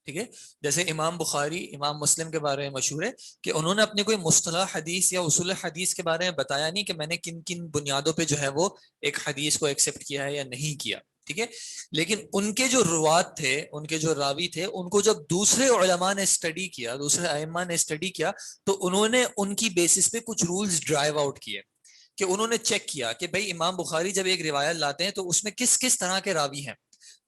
ٹھیک ہے, جیسے امام بخاری, امام مسلم کے بارے میں مشہور ہے کہ انہوں نے اپنے کوئی مصطلح حدیث یا اصول حدیث کے بارے میں بتایا نہیں کہ میں نے کن کن بنیادوں پہ جو ہے وہ ایک حدیث کو ایکسیپٹ کیا ہے یا نہیں کیا. ٹھیک ہے, لیکن ان کے جو روات تھے, ان کے جو راوی تھے, ان کو جب دوسرے علماء نے اسٹڈی کیا, دوسرے ائمہ نے اسٹڈی کیا, تو انہوں نے ان کی بیسس پہ کچھ رولز ڈرائیو آؤٹ کیے کہ انہوں نے چیک کیا کہ بھائی امام بخاری جب ایک روایت لاتے ہیں تو اس میں کس کس طرح کے راوی ہیں.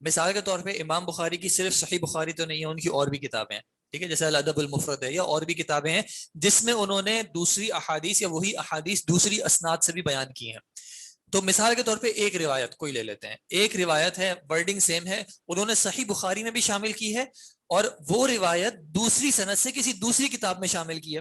مثال کے طور پہ امام بخاری کی صرف صحیح بخاری تو نہیں ہے, ان کی اور بھی کتابیں ہیں. ٹھیک ہے, جیسے الادب المفرد ہے, یا اور بھی کتابیں ہیں جس میں انہوں نے دوسری احادیث یا وہی احادیث دوسری اسناد سے بھی بیان کی ہیں. تو مثال کے طور پہ ایک روایت کوئی لے لیتے ہیں, ایک روایت ہے, ورڈنگ سیم ہے, انہوں نے صحیح بخاری میں بھی شامل کی ہے اور وہ روایت دوسری سند سے کسی دوسری کتاب میں شامل کی ہے.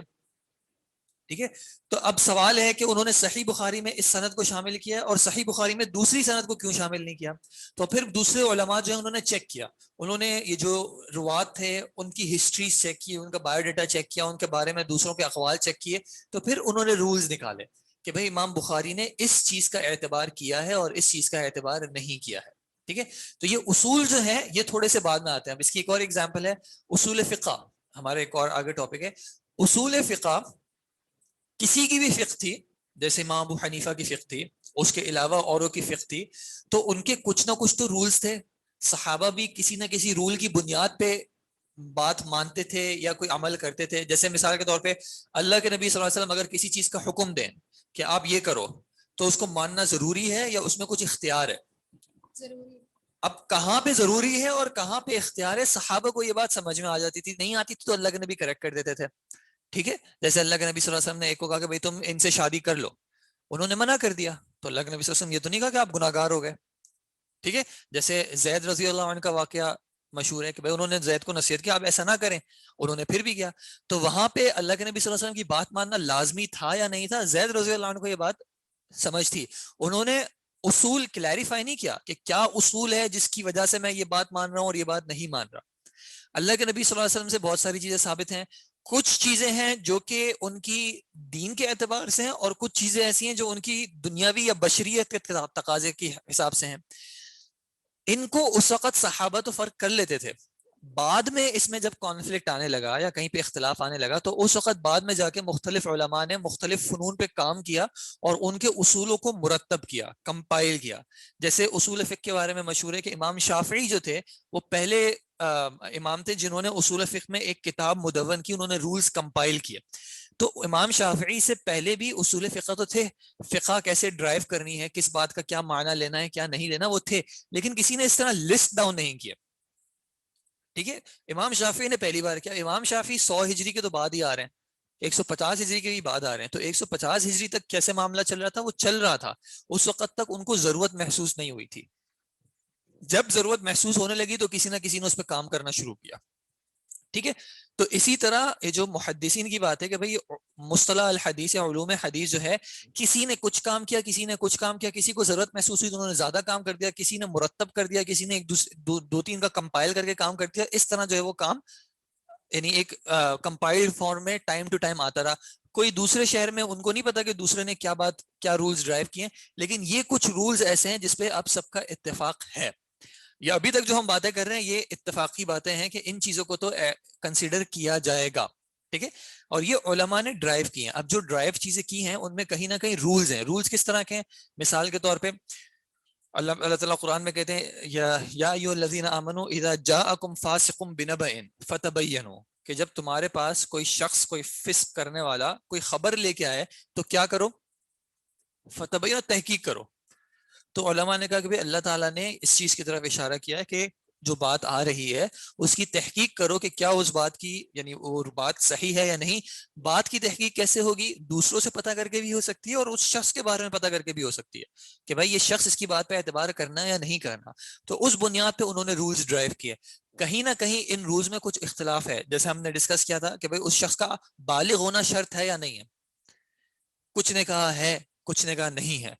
ٹھیک ہے, تو اب سوال ہے کہ انہوں نے صحیح بخاری میں اس سند کو شامل کیا اور صحیح بخاری میں دوسری سند کو کیوں شامل نہیں کیا؟ تو پھر دوسرے علماء جو ہیں انہوں نے چیک کیا, انہوں نے یہ جو روات تھے ان کی ہسٹریز چیک کی, ان کا بایو ڈیٹا چیک کیا, ان کے بارے میں دوسروں کے اقوال چیک کیے, تو پھر انہوں نے رولز نکالے کہ بھئی امام بخاری نے اس چیز کا اعتبار کیا ہے اور اس چیز کا اعتبار نہیں کیا ہے. ٹھیک ہے, تو یہ اصول جو ہیں یہ تھوڑے سے بعد میں آتے ہیں. اب اس کی ایک اور ایگزامپل ہے اصول فقہ, ہمارے ایک اور آگے ٹاپک ہے. اصول فقہ کسی کی بھی فقہ تھی, جیسے امام ابو حنیفہ کی فقہ تھی, اس کے علاوہ اوروں کی فقہ تھی, تو ان کے کچھ نہ کچھ تو رولز تھے. صحابہ بھی کسی نہ کسی رول کی بنیاد پہ بات مانتے تھے یا کوئی عمل کرتے تھے. جیسے مثال کے طور پہ اللہ کے نبی صلی اللہ علیہ وسلم اگر کسی چیز کا حکم دیں کہ آپ یہ کرو, تو اس کو ماننا ضروری ہے یا اس میں کچھ اختیار ہے؟ ضروری. اب کہاں پہ ضروری ہے اور کہاں پہ اختیار ہے, صحابہ کو یہ بات سمجھ میں آ جاتی تھی, نہیں آتی تھی تو اللہ کے نبی کریکٹ کر دیتے تھے. ٹھیک ہے, جیسے اللہ کے نبی صلی اللہ علیہ وسلم نے ایک کو کہا کہ بھئی تم ان سے شادی کر لو, انہوں نے منع کر دیا, تو اللہ کے نبی صلی اللہ علیہ وسلم یہ تو نہیں کہا کہ آپ گناہ گار ہو گئے. ٹھیک ہے, جیسے زید رضی اللہ عنہ کا واقعہ مشہور ہے کہ بھئی انہوں نے زید کو نصیحت کیا آپ ایسا نہ کریں, انہوں نے پھر بھی کیا, تو وہاں پہ اللہ کے نبی صلی اللہ علیہ وسلم کی بات ماننا لازمی تھا یا نہیں تھا؟ زید رضی اللہ عنہ کو یہ بات سمجھ تھی, انہوں نے اصول کلیریفائی نہیں کیا کہ کیا اصول ہے جس کی وجہ سے میں یہ بات مان رہا ہوں اور یہ بات نہیں مان رہا. اللہ کے نبی صلی اللہ علیہ وسلم سے بہت ساری چیزیں ثابت ہیں, کچھ چیزیں ہیں جو کہ ان کی دین کے اعتبار سے ہیں اور کچھ چیزیں ایسی ہیں جو ان کی دنیاوی یا بشریت کے تقاضے کے حساب سے ہیں. ان کو اس وقت صحابہ تو فرق کر لیتے تھے, بعد میں اس میں جب کانفلکٹ آنے لگا یا کہیں پہ اختلاف آنے لگا تو اس وقت بعد میں جا کے مختلف علماء نے مختلف فنون پہ کام کیا اور ان کے اصولوں کو مرتب کیا, کمپائل کیا. جیسے اصول فقہ کے بارے میں مشہور ہے کہ امام شافعی جو تھے وہ پہلے امام تھے جنہوں نے اصول فقہ میں ایک کتاب مدون کی, انہوں نے رولز کمپائل کیے. تو امام شافعی سے پہلے بھی اصول فقہ تو تھے, فقہ کیسے ڈرائیو کرنی ہے, کس بات کا کیا معنی لینا ہے کیا نہیں لینا, وہ تھے, لیکن کسی نے اس طرح لسٹ ڈاؤن نہیں کیا. ٹھیک ہے, امام شافعی نے پہلی بار کیا, امام شافعی 100 ہجری کے تو بعد ہی آ رہے ہیں, 150 ہجری کے بھی بعد آ رہے ہیں, تو 150 ہجری تک کیسے معاملہ چل رہا تھا؟ وہ چل رہا تھا, اس وقت تک ان کو ضرورت محسوس نہیں ہوئی تھی. جب ضرورت محسوس ہونے لگی تو کسی نہ کسی نے اس پہ کام کرنا شروع کیا. ٹھیک ہے, تو اسی طرح یہ جو محدثین کی بات ہے کہ بھئی مصطلح الحدیث یا علوم حدیث جو ہے, کسی نے کچھ کام کیا, کسی نے کچھ کام کیا, کسی کو ضرورت محسوس ہوئی تو انہوں نے زیادہ کام کر دیا, کسی نے مرتب کر دیا, کسی نے ایک دو تین کا کمپائل کر کے کام کر دیا. اس طرح جو ہے وہ کام یعنی ایک کمپائلڈ فارم میں ٹائم ٹو ٹائم آتا رہا. کوئی دوسرے شہر میں ان کو نہیں پتا کہ دوسرے نے کیا رولز ڈرائیو کیے, لیکن یہ کچھ رولز ایسے ہیں جس پہ اب سب کا اتفاق ہے. یا ابھی تک جو ہم باتیں کر رہے ہیں یہ اتفاقی باتیں ہیں کہ ان چیزوں کو تو کنسیڈر کیا جائے گا. ٹھیک ہے, اور یہ علماء نے ڈرائیو کی ہیں. اب جو ڈرائیو چیزیں کی ہیں ان میں کہیں نہ کہیں رولز ہیں. رولز کس طرح کے ہیں؟ مثال کے طور پہ اللہ تعالیٰ قرآن میں کہتے ہیں یا ایھا الذین آمنوا اذا جاءکم فاسق بنبأ فتبینوا, کہ جب تمہارے پاس کوئی شخص, کوئی فسق کرنے والا کوئی خبر لے کے آئے تو کیا کرو؟ فتبینوا, تحقیق کرو. تو علماء نے کہا کہ اللہ تعالیٰ نے اس چیز کی طرف اشارہ کیا ہے کہ جو بات آ رہی ہے اس کی تحقیق کرو کہ کیا اس بات کی یعنی وہ بات صحیح ہے یا نہیں. بات کی تحقیق کیسے ہوگی؟ دوسروں سے پتہ کر کے بھی ہو سکتی ہے اور اس شخص کے بارے میں پتہ کر کے بھی ہو سکتی ہے کہ بھائی یہ شخص اس کی بات پہ اعتبار کرنا ہے یا نہیں کرنا. تو اس بنیاد پہ انہوں نے رولز ڈرائیو کیے. کہیں نہ کہیں ان رولز میں کچھ اختلاف ہے, جیسے ہم نے ڈسکس کیا تھا کہ بھائی اس شخص کا بالغ ہونا شرط ہے یا نہیں ہے. کچھ نے کہا ہے, کچھ نے کہا نہیں ہے.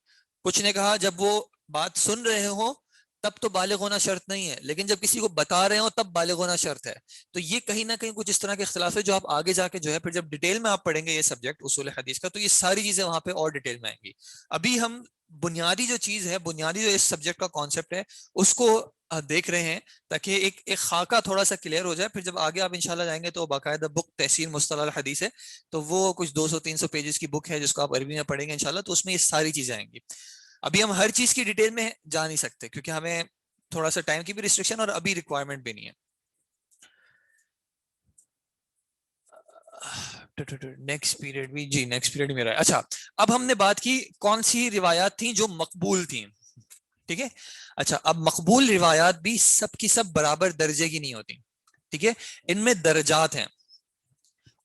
کچھ نے کہا جب وہ بات سن رہے ہوں تب تو بالغ ہونا شرط نہیں ہے, لیکن جب کسی کو بتا رہے ہوں تب بالغ ہونا شرط ہے. تو یہ کہیں نہ کہیں کچھ اس طرح کے اختلاف ہے جو آپ آگے جا کے جو ہے پھر جب ڈیٹیل میں آپ پڑھیں گے یہ سبجیکٹ اصول حدیث کا, تو یہ ساری چیزیں وہاں پہ اور ڈیٹیل میں آئیں گی. ابھی ہم بنیادی جو چیز ہے, بنیادی جو اس سبجیکٹ کا کانسیپٹ ہے اس کو دیکھ رہے ہیں تاکہ ایک خاکہ تھوڑا سا کلیئر ہو جائے. پھر جب آگے آپ انشاءاللہ جائیں گے تو باقاعدہ بک تحسین مصطلح الحدیث ہے, تو وہ کچھ 200-300 پیجز کی بک ہے جس کو آپ عربی میں پڑھیں گے انشاءاللہ, تو اس میں یہ ساری چیزیں آئیں گی. ابھی ہم ہر چیز کی ڈیٹیل میں جا نہیں سکتے کیونکہ ہمیں تھوڑا سا ٹائم کی بھی ریسٹرکشن اور ابھی ریکوائرمنٹ بھی نہیں ہے. نیکسٹ پیریڈ بھی جی نیکسٹ پیریڈ میرا ہے. اچھا, اب ہم نے بات کی کون سی روایات تھیں جو مقبول تھیں. ٹھیک ہے, اچھا اب مقبول روایات بھی سب کی سب برابر درجے کی نہیں ہوتی. ٹھیک ہے, ان میں درجات ہیں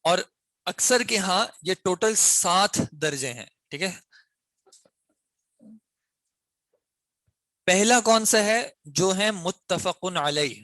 اور اکثر کے ہاں یہ ٹوٹل 7 درجے ہیں. ٹھیک ہے, پہلا کون سا ہے؟ جو ہے متفق علیہ.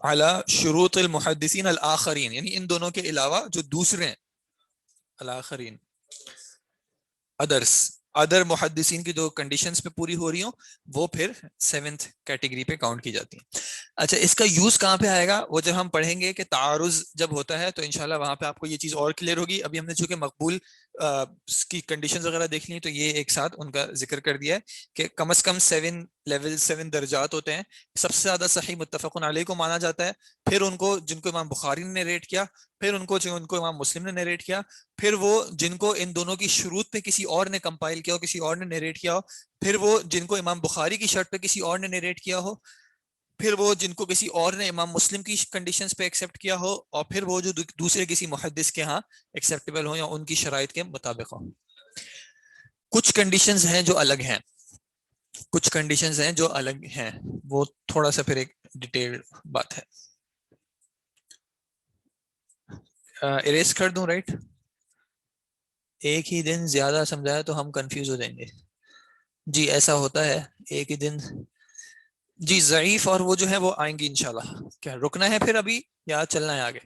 علی شروط المحدثین الآخرین، یعنی ان دونوں کے علاوہ جو دوسرے ہیں، الآخرین ادر محدثین کی جو کنڈیشنز پہ پوری ہو رہی ہوں وہ پھر 7th کیٹیگری پہ کاؤنٹ کی جاتی ہیں. اچھا اس کا یوز کہاں پہ آئے گا؟ وہ جب ہم پڑھیں گے کہ تعارض جب ہوتا ہے تو انشاءاللہ وہاں پہ آپ کو یہ چیز اور کلیئر ہوگی. ابھی ہم نے چونکہ مقبول کی کنڈیشنز وغیرہ دیکھ لی تو یہ ایک ساتھ ان کا ذکر کر دیا ہے کہ کم از کم 7 درجات ہوتے ہیں. سب سے زیادہ صحیح متفق علیہ کو مانا جاتا ہے، پھر ان کو جن کو امام بخاری نے نریٹ کیا، پھر ان کو امام مسلم نے نریٹ کیا، پھر وہ جن کو ان دونوں کی شروط پہ کسی اور نے کمپائل کیا ہو، کسی اور نے نریٹ کیا ہو، پھر وہ جن کو امام بخاری کی شرط پہ کسی اور نے نریٹ کیا ہو، پھر وہ جن کو کسی اور نے امام مسلم کی کنڈیشنز پہ ایکسیپٹ کیا ہو، اور پھر وہ جو دوسرے کسی محدث کے ہاں ایکسیپٹیبل ہو یا ان کی شرائط کے مطابق ہو. کچھ کنڈیشنز ہیں جو الگ ہیں، کچھ کنڈیشنز ہیں جو الگ ہیں، وہ تھوڑا سا پھر ایک ڈیٹیل بات ہے. اریز کر دوں رائٹ؟ ایک ہی دن زیادہ سمجھایا تو ہم کنفیوز ہو جائیں گے. جی ایسا ہوتا ہے ایک ہی دن. جی ضعیف اور وہ جو ہے وہ آئیں گی انشاءاللہ. کیا رکنا ہے پھر ابھی یا چلنا ہے آگے؟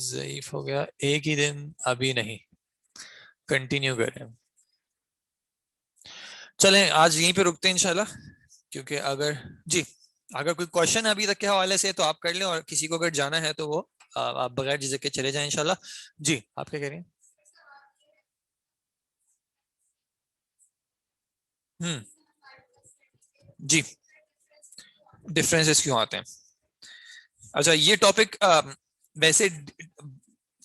ضعیف ہو گیا ایک ہی دن، ابھی نہیں، کنٹینیو کریں. چلیں آج یہیں پہ رکتے ہیں انشاءاللہ، کیونکہ اگر کوئی کوشچن ابھی تک کے حوالے سے تو آپ کر لیں، اور کسی کو اگر جانا ہے تو وہ آپ بغیر جھجک کے چلے جائیں انشاءاللہ. جی آپ کیا کہہ رہی ہیں؟ جی ڈفرینسز کیوں آتے ہیں؟ اچھا یہ ٹاپک ویسے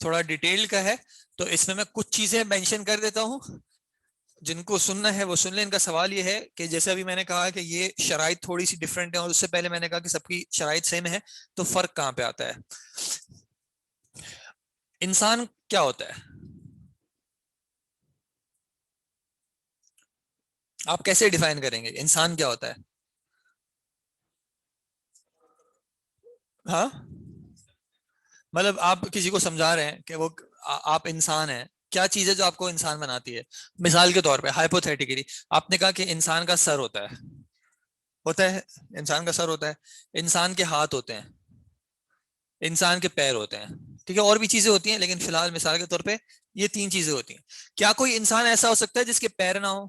تھوڑا ڈیٹیل کا ہے، تو اس میں کچھ چیزیں مینشن کر دیتا ہوں، جن کو سننا ہے وہ سن لیں. ان کا سوال یہ ہے کہ جیسے ابھی میں نے کہا کہ یہ شرائط تھوڑی سی ڈفرینٹ ہے، اور اس سے پہلے میں نے کہا کہ سب کی شرائط سیم ہے، تو فرق کہاں پہ آتا ہے؟ انسان کیا ہوتا ہے؟ آپ کیسے ڈیفائن کریں گے انسان کیا ہوتا ہے؟ ہاں مطلب آپ کسی کو سمجھا رہے ہیں کہ وہ آپ انسان ہیں، کیا چیز ہے جو آپ کو انسان بناتی ہے؟ مثال کے طور پہ ہائپوتھیٹیکلی آپ نے کہا کہ انسان کا سر ہوتا ہے انسان کا سر ہوتا ہے، انسان کے ہاتھ ہوتے ہیں، انسان کے پیر ہوتے ہیں، ٹھیک ہے، اور بھی چیزیں ہوتی ہیں، لیکن فی الحال مثال کے طور پہ یہ 3 چیزیں ہوتی ہیں. کیا کوئی انسان ایسا ہو سکتا ہے جس کے پیر نہ ہو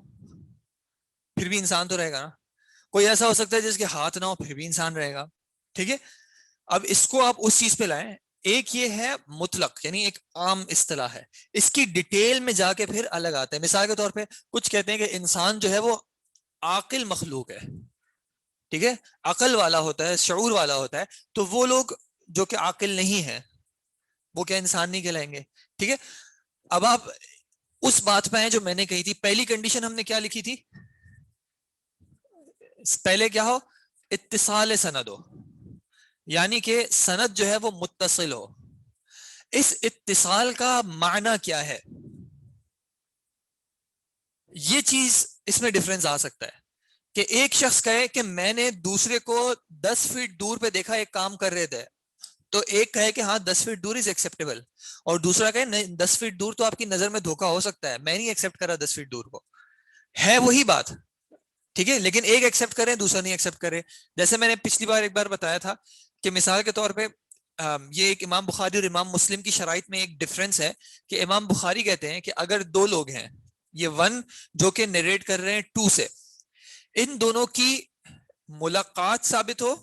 پھر بھی انسان تو رہے گا نا؟ کوئی ایسا ہو سکتا ہے جس کے ہاتھ نہ ہو پھر بھی انسان رہے گا؟ ٹھیک ہے. اب اس کو آپ اس چیز پہ لائیں. ایک یہ ہے مطلق، یعنی ایک عام اصطلاح ہے، اس کی ڈیٹیل میں جا کے پھر الگ آتے ہیں. مثال کے طور پہ کچھ کہتے ہیں کہ انسان جو ہے وہ عاقل مخلوق ہے، ٹھیک ہے، عقل والا ہوتا ہے، شعور والا ہوتا ہے. تو وہ لوگ جو کہ عاقل نہیں ہے وہ کیا انسان نہیں کہلائیں گے؟ ٹھیک ہے. اب آپ اس بات پہ ہیں جو میں نے کہی تھی، پہلی کنڈیشن ہم نے کیا لکھی تھی؟ پہلے کیا ہو؟ اتصال سند ہو، یعنی کہ سند جو ہے وہ متصل ہو. اس اتصال کا معنی کیا ہے؟ یہ چیز اس میں ڈفرنس آ سکتا ہے کہ ایک شخص کہے کہ میں نے دوسرے کو 10 فٹ دور پہ دیکھا ایک کام کر رہے تھے، تو ایک کہے کہ ہاں 10 فٹ دور از ایکسیپٹیبل، اور دوسرا کہے نہیں 10 فٹ دور تو آپ کی نظر میں دھوکا ہو سکتا ہے، میں نہیں ایکسیپٹ کر رہا 10 فٹ دور کو. ہے وہی بات، ٹھیک ہے، لیکن ایک ایکسیپٹ کرے دوسرا نہیں ایکسیپٹ کرے. جیسے میں نے پچھلی بار ایک بار بتایا تھا کہ مثال کے طور پہ یہ ایک امام بخاری اور امام مسلم کی شرائط میں ایک ڈفرنس ہے کہ امام بخاری کہتے ہیں کہ اگر 2 لوگ ہیں، یہ 1 جو کہ نریٹ کر رہے ہیں 2 سے، ان دونوں کی ملاقات ثابت ہو،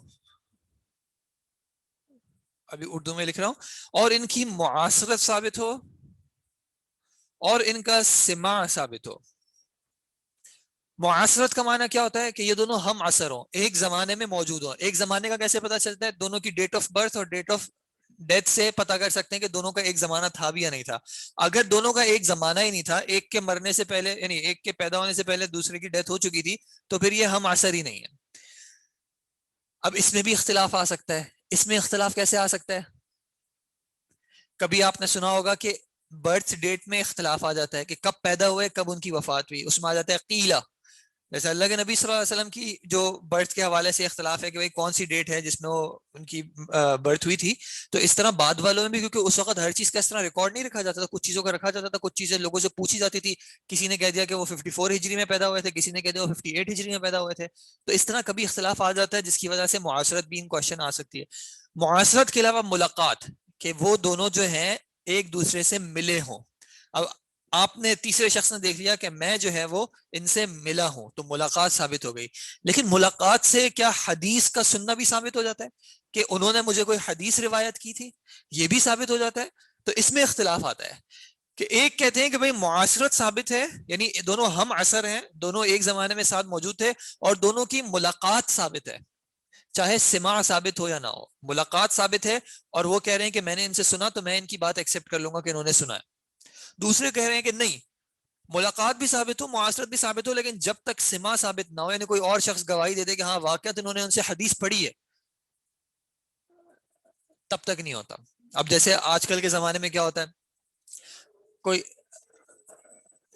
ابھی اردو میں لکھ رہا ہوں، اور ان کی معاصرت ثابت ہو، اور ان کا سماع ثابت ہو. معاصرت کا معنی کیا ہوتا ہے؟ کہ یہ دونوں ہم عصر ہوں، ایک زمانے میں موجود ہوں. ایک زمانے کا کیسے پتا چلتا ہے؟ دونوں کی ڈیٹ آف برتھ اور ڈیٹ آف ڈیتھ سے پتا کر سکتے ہیں کہ دونوں کا ایک زمانہ تھا بھی یا نہیں تھا. اگر دونوں کا ایک زمانہ ہی نہیں تھا، ایک کے مرنے سے پہلے یعنی ایک کے پیدا ہونے سے پہلے دوسرے کی ڈیتھ ہو چکی تھی، تو پھر یہ ہم عصر ہی نہیں ہے. اب اس میں بھی اختلاف آ سکتا ہے. اس میں اختلاف کیسے آ سکتا ہے؟ کبھی آپ نے سنا ہوگا کہ برتھ ڈیٹ میں اختلاف آ جاتا ہے کہ کب پیدا ہوئے کب ان کی وفات ہوئی، اس میں آ جاتا ہے قیلہ. جیسے اللہ کے نبی صلی اللہ علیہ وسلم کی جو برتھ کے حوالے سے اختلاف ہے کہ بھائی کون سی ڈیٹ ہے جس میں وہ ان کی برتھ ہوئی تھی، تو اس طرح بعد والوں میں بھی، کیونکہ اس وقت ہر چیز کا اس طرح ریکارڈ نہیں رکھا جاتا تھا، کچھ چیزوں کا رکھا جاتا تھا، کچھ چیزیں لوگوں سے پوچھی جاتی تھی، کسی نے کہہ دیا کہ وہ 54 ہجری میں پیدا ہوئے تھے، کسی نے کہہ دیا وہ 58 ہجری میں پیدا ہوئے تھے، تو اس طرح کبھی اختلاف آ جاتا ہے جس کی وجہ سے معاشرت بھی ان کوشچن آ سکتی ہے۔ معاشرت کے علاوہ ملاقات، کہ وہ دونوں جو ہیں ایک دوسرے سے ملے ہوں۔ اب آپ نے تیسرے شخص نے دیکھ لیا کہ میں جو ہے وہ ان سے ملا ہوں، تو ملاقات ثابت ہو گئی، لیکن ملاقات سے کیا حدیث کا سننا بھی ثابت ہو جاتا ہے کہ انہوں نے مجھے کوئی حدیث روایت کی تھی؟ یہ بھی ثابت ہو جاتا ہے۔ تو اس میں اختلاف آتا ہے کہ ایک کہتے ہیں کہ بھئی معاشرت ثابت ہے، یعنی دونوں ہم عصر ہیں، دونوں ایک زمانے میں ساتھ موجود تھے، اور دونوں کی ملاقات ثابت ہے، چاہے سماع ثابت ہو یا نہ ہو، ملاقات ثابت ہے، اور وہ کہہ رہے ہیں کہ میں نے ان سے سنا تو میں ان کی بات ایکسیپٹ کر لوں گا کہ انہوں نے سنا ہے۔ دوسرے کہہ رہے ہیں کہ نہیں، ملاقات بھی ثابت ہو، معاشرت بھی ثابت ہو، لیکن جب تک سماع ثابت نہ ہو، یعنی کوئی اور شخص گواہی دے دے کہ ہاں واقعات انہوں نے ان سے حدیث پڑھی ہے، تب تک نہیں ہوتا۔ اب جیسے آج کل کے زمانے میں کیا ہوتا ہے، کوئی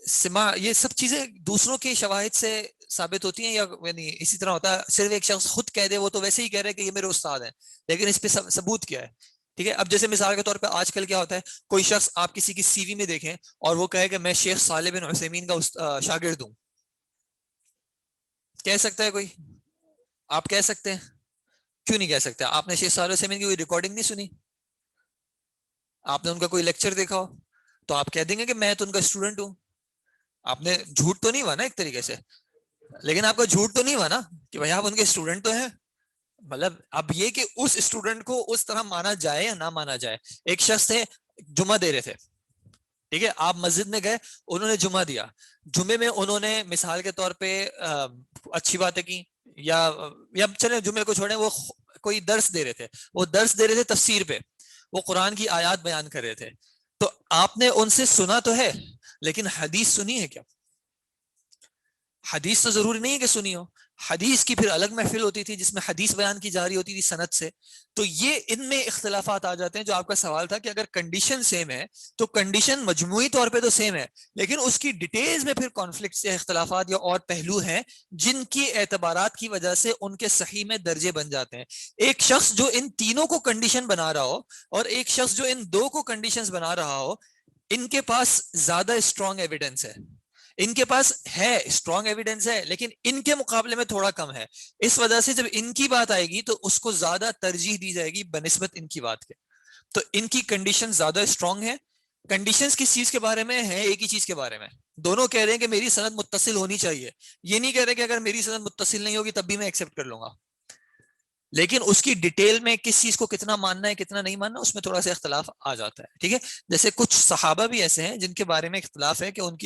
سماع، یہ سب چیزیں دوسروں کے شواہد سے ثابت ہوتی ہیں، یا یعنی اسی طرح ہوتا ہے صرف ایک شخص خود کہہ دے، وہ تو ویسے ہی کہہ رہے کہ یہ میرے استاد ہیں، لیکن اس پہ ثبوت کیا ہے؟ ٹھیک ہے، اب جیسے مثال کے طور پہ آج کل کیا ہوتا ہے، کوئی شخص آپ کسی کی سی وی میں دیکھیں اور وہ کہے کہ میں شیخ صالح بن عثیمین کا شاگرد ہوں، کہہ سکتا ہے کوئی؟ آپ کہہ سکتے ہیں؟ کیوں نہیں کہہ سکتے؟ آپ نے شیخ صالح عثیمین کی کوئی ریکارڈنگ نہیں سنی، آپ نے ان کا کوئی لیکچر دیکھا ہو تو آپ کہہ دیں گے کہ میں تو ان کا اسٹوڈنٹ ہوں۔ آپ نے جھوٹ تو نہیں ہوا نا ایک طریقے سے، لیکن آپ کا جھوٹ تو نہیں ہوا نا کہ بھائی آپ ان کے اسٹوڈنٹ تو ہیں۔ مطلب اب یہ کہ اس اسٹوڈنٹ کو اس طرح مانا جائے یا نہ مانا جائے، ایک شخص تھے جمعہ دے رہے تھے، ٹھیک ہے، آپ مسجد میں گئے، انہوں نے جمعہ دیا، جمعے میں انہوں نے مثال کے طور پہ اچھی باتیں کی، یا چلے جمعے کو چھوڑیں، وہ کوئی درس دے رہے تھے، وہ درس دے رہے تھے تفسیر پہ، وہ قرآن کی آیات بیان کر رہے تھے، تو آپ نے ان سے سنا تو ہے، لیکن حدیث سنی ہے کیا؟ حدیث تو ضروری نہیں ہے کہ سنی ہو، حدیث کی پھر الگ محفل ہوتی تھی جس میں حدیث بیان کی جا رہی ہوتی تھی سند سے۔ تو یہ ان میں اختلافات آ جاتے ہیں۔ جو آپ کا سوال تھا کہ اگر کنڈیشن سیم ہے تو کنڈیشن مجموعی طور پہ تو سیم ہے، لیکن اس کی ڈیٹیلز میں پھر کانفلکٹس یا اختلافات یا اور پہلو ہیں جن کی اعتبارات کی وجہ سے ان کے صحیح میں درجے بن جاتے ہیں۔ ایک شخص جو ان تینوں کو کنڈیشن بنا رہا ہو اور ایک شخص جو ان دو کو کنڈیشنز بنا رہا ہو، ان کے پاس زیادہ اسٹرانگ ایویڈنس ہے، ان کے پاس ہے اسٹرانگ ایویڈنس ہے، لیکن ان کے مقابلے میں تھوڑا کم ہے، اس وجہ سے جب ان کی بات آئے گی تو اس کو زیادہ ترجیح دی جائے گی بنسبت ان کی بات کے۔ تو ان کی کنڈیشن زیادہ اسٹرانگ ہے۔ کنڈیشنز کس چیز کے بارے میں ہیں؟ ایک ہی چیز کے بارے میں۔ دونوں کہہ رہے ہیں کہ میری سند متصل ہونی چاہیے، یہ نہیں کہہ رہے کہ اگر میری سند متصل نہیں ہوگی تب بھی میں ایکسیپٹ کر لوں گا، لیکن اس کی ڈیٹیل میں کس چیز کو کتنا ماننا ہے کتنا نہیں ماننا، اس میں تھوڑا سا اختلاف آ جاتا ہے۔ ٹھیک ہے، جیسے کچھ صحابہ بھی ایسے ہیں جن کے بارے میں اختلاف ہے کہ ان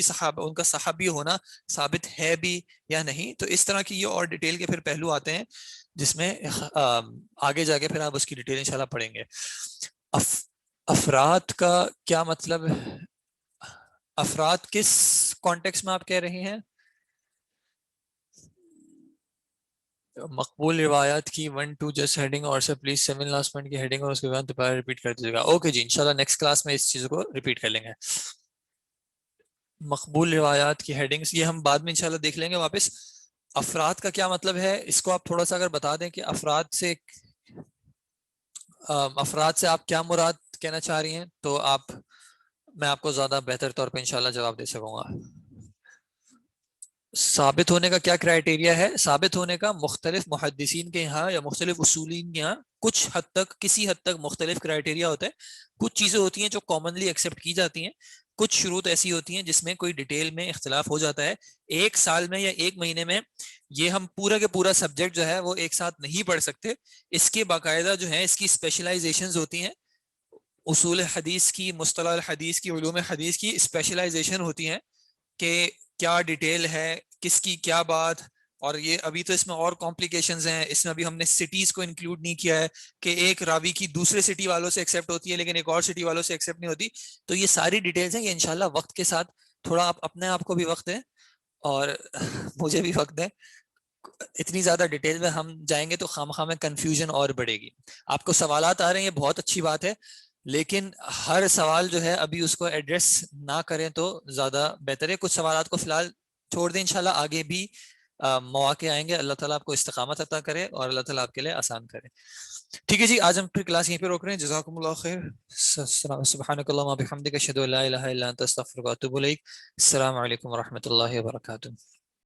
کا صحابی ہونا ثابت ہے بھی یا نہیں، تو اس طرح کی یہ اور ڈیٹیل کے پھر پہلو آتے ہیں جس میں آگے جا کے پھر آپ اس کی ڈیٹیل انشاءاللہ پڑھیں گے۔ افراد کا کیا مطلب ہے؟ افراد کس کانٹیکس میں آپ کہہ رہے ہیں؟ مقبول روایات کی 1 2 جسٹ ہیڈنگ اور سے پلیز 7 لاسٹ پوائنٹ کی ہیڈنگ اور اس کے بعد دوبارہ ریپیٹ کر دیجیے گا۔ اوکے جی، انشاءاللہ نیکسٹ کلاس میں اس چیز کو ریپیٹ کر لیں گے۔ مقبول روایات کی ہیڈنگز یہ ہم بعد میں انشاءاللہ دیکھ لیں گے واپس۔ افراد کا کیا مطلب ہے اس کو آپ تھوڑا سا اگر بتا دیں کہ افراد سے آپ کیا مراد کہنا چاہ رہی ہیں تو میں آپ کو زیادہ بہتر طور پہ انشاءاللہ جواب دے سکوں گا۔ ثابت ہونے کا کیا کرائیٹیریا ہے؟ ثابت ہونے کا مختلف محدثین کے یہاں یا مختلف اصولین کے یہاں کسی حد تک مختلف کرائیٹیریا ہوتا ہے۔ کچھ چیزیں ہوتی ہیں جو کامنلی ایکسیپٹ کی جاتی ہیں، کچھ شروط ایسی ہوتی ہیں جس میں کوئی ڈیٹیل میں اختلاف ہو جاتا ہے۔ ایک سال میں یا ایک مہینے میں یہ ہم پورا کے پورا سبجیکٹ جو ہے وہ ایک ساتھ نہیں پڑھ سکتے، اس کے باقاعدہ جو ہے اس کی اسپیشلائزیشنز ہوتی ہیں، اصول حدیث کی، مصطلح الحدیث کی، علوم حدیث کی اسپیشلائزیشن ہوتی ہیں کہ کیا ڈیٹیل ہے، کس کی کیا بات، اور یہ ابھی تو اس میں اور کمپلیکیشنز ہیں۔ اس میں ابھی ہم نے سٹیز کو انکلوڈ نہیں کیا ہے کہ ایک راوی کی دوسرے سٹی والوں سے ایکسیپٹ ہوتی ہے لیکن ایک اور سٹی والوں سے ایکسیپٹ نہیں ہوتی۔ تو یہ ساری ڈیٹیلز ہیں، یہ انشاءاللہ وقت کے ساتھ تھوڑا آپ اپنے آپ کو بھی وقت دیں اور مجھے بھی وقت دیں۔ اتنی زیادہ ڈیٹیل میں ہم جائیں گے تو خواہ میں کنفیوژن اور بڑھے گی۔ آپ کو سوالات آ رہے ہیں، یہ بہت اچھی بات ہے، لیکن ہر سوال جو ہے ابھی اس کو ایڈریس نہ کریں تو زیادہ بہتر ہے۔ کچھ سوالات کو فی الحال چھوڑ دیں، انشاءاللہ آگے بھی مواقع آئیں گے. اللہ تعالیٰ آپ کو استقامت عطا کرے اور اللہ تعالیٰ آپ کے لیے آسان کرے. ٹھیک ہے جی, آج ہم پھر کلاس یہیں پہ روک رہے ہیں. جزاکم اللہ خیر. سبحانک اللہم و بحمدک اشہد ان لا الہ الا انت استغفرک و اتوب الیک. السلام علیکم و رحمۃ اللہ وبرکاتہ.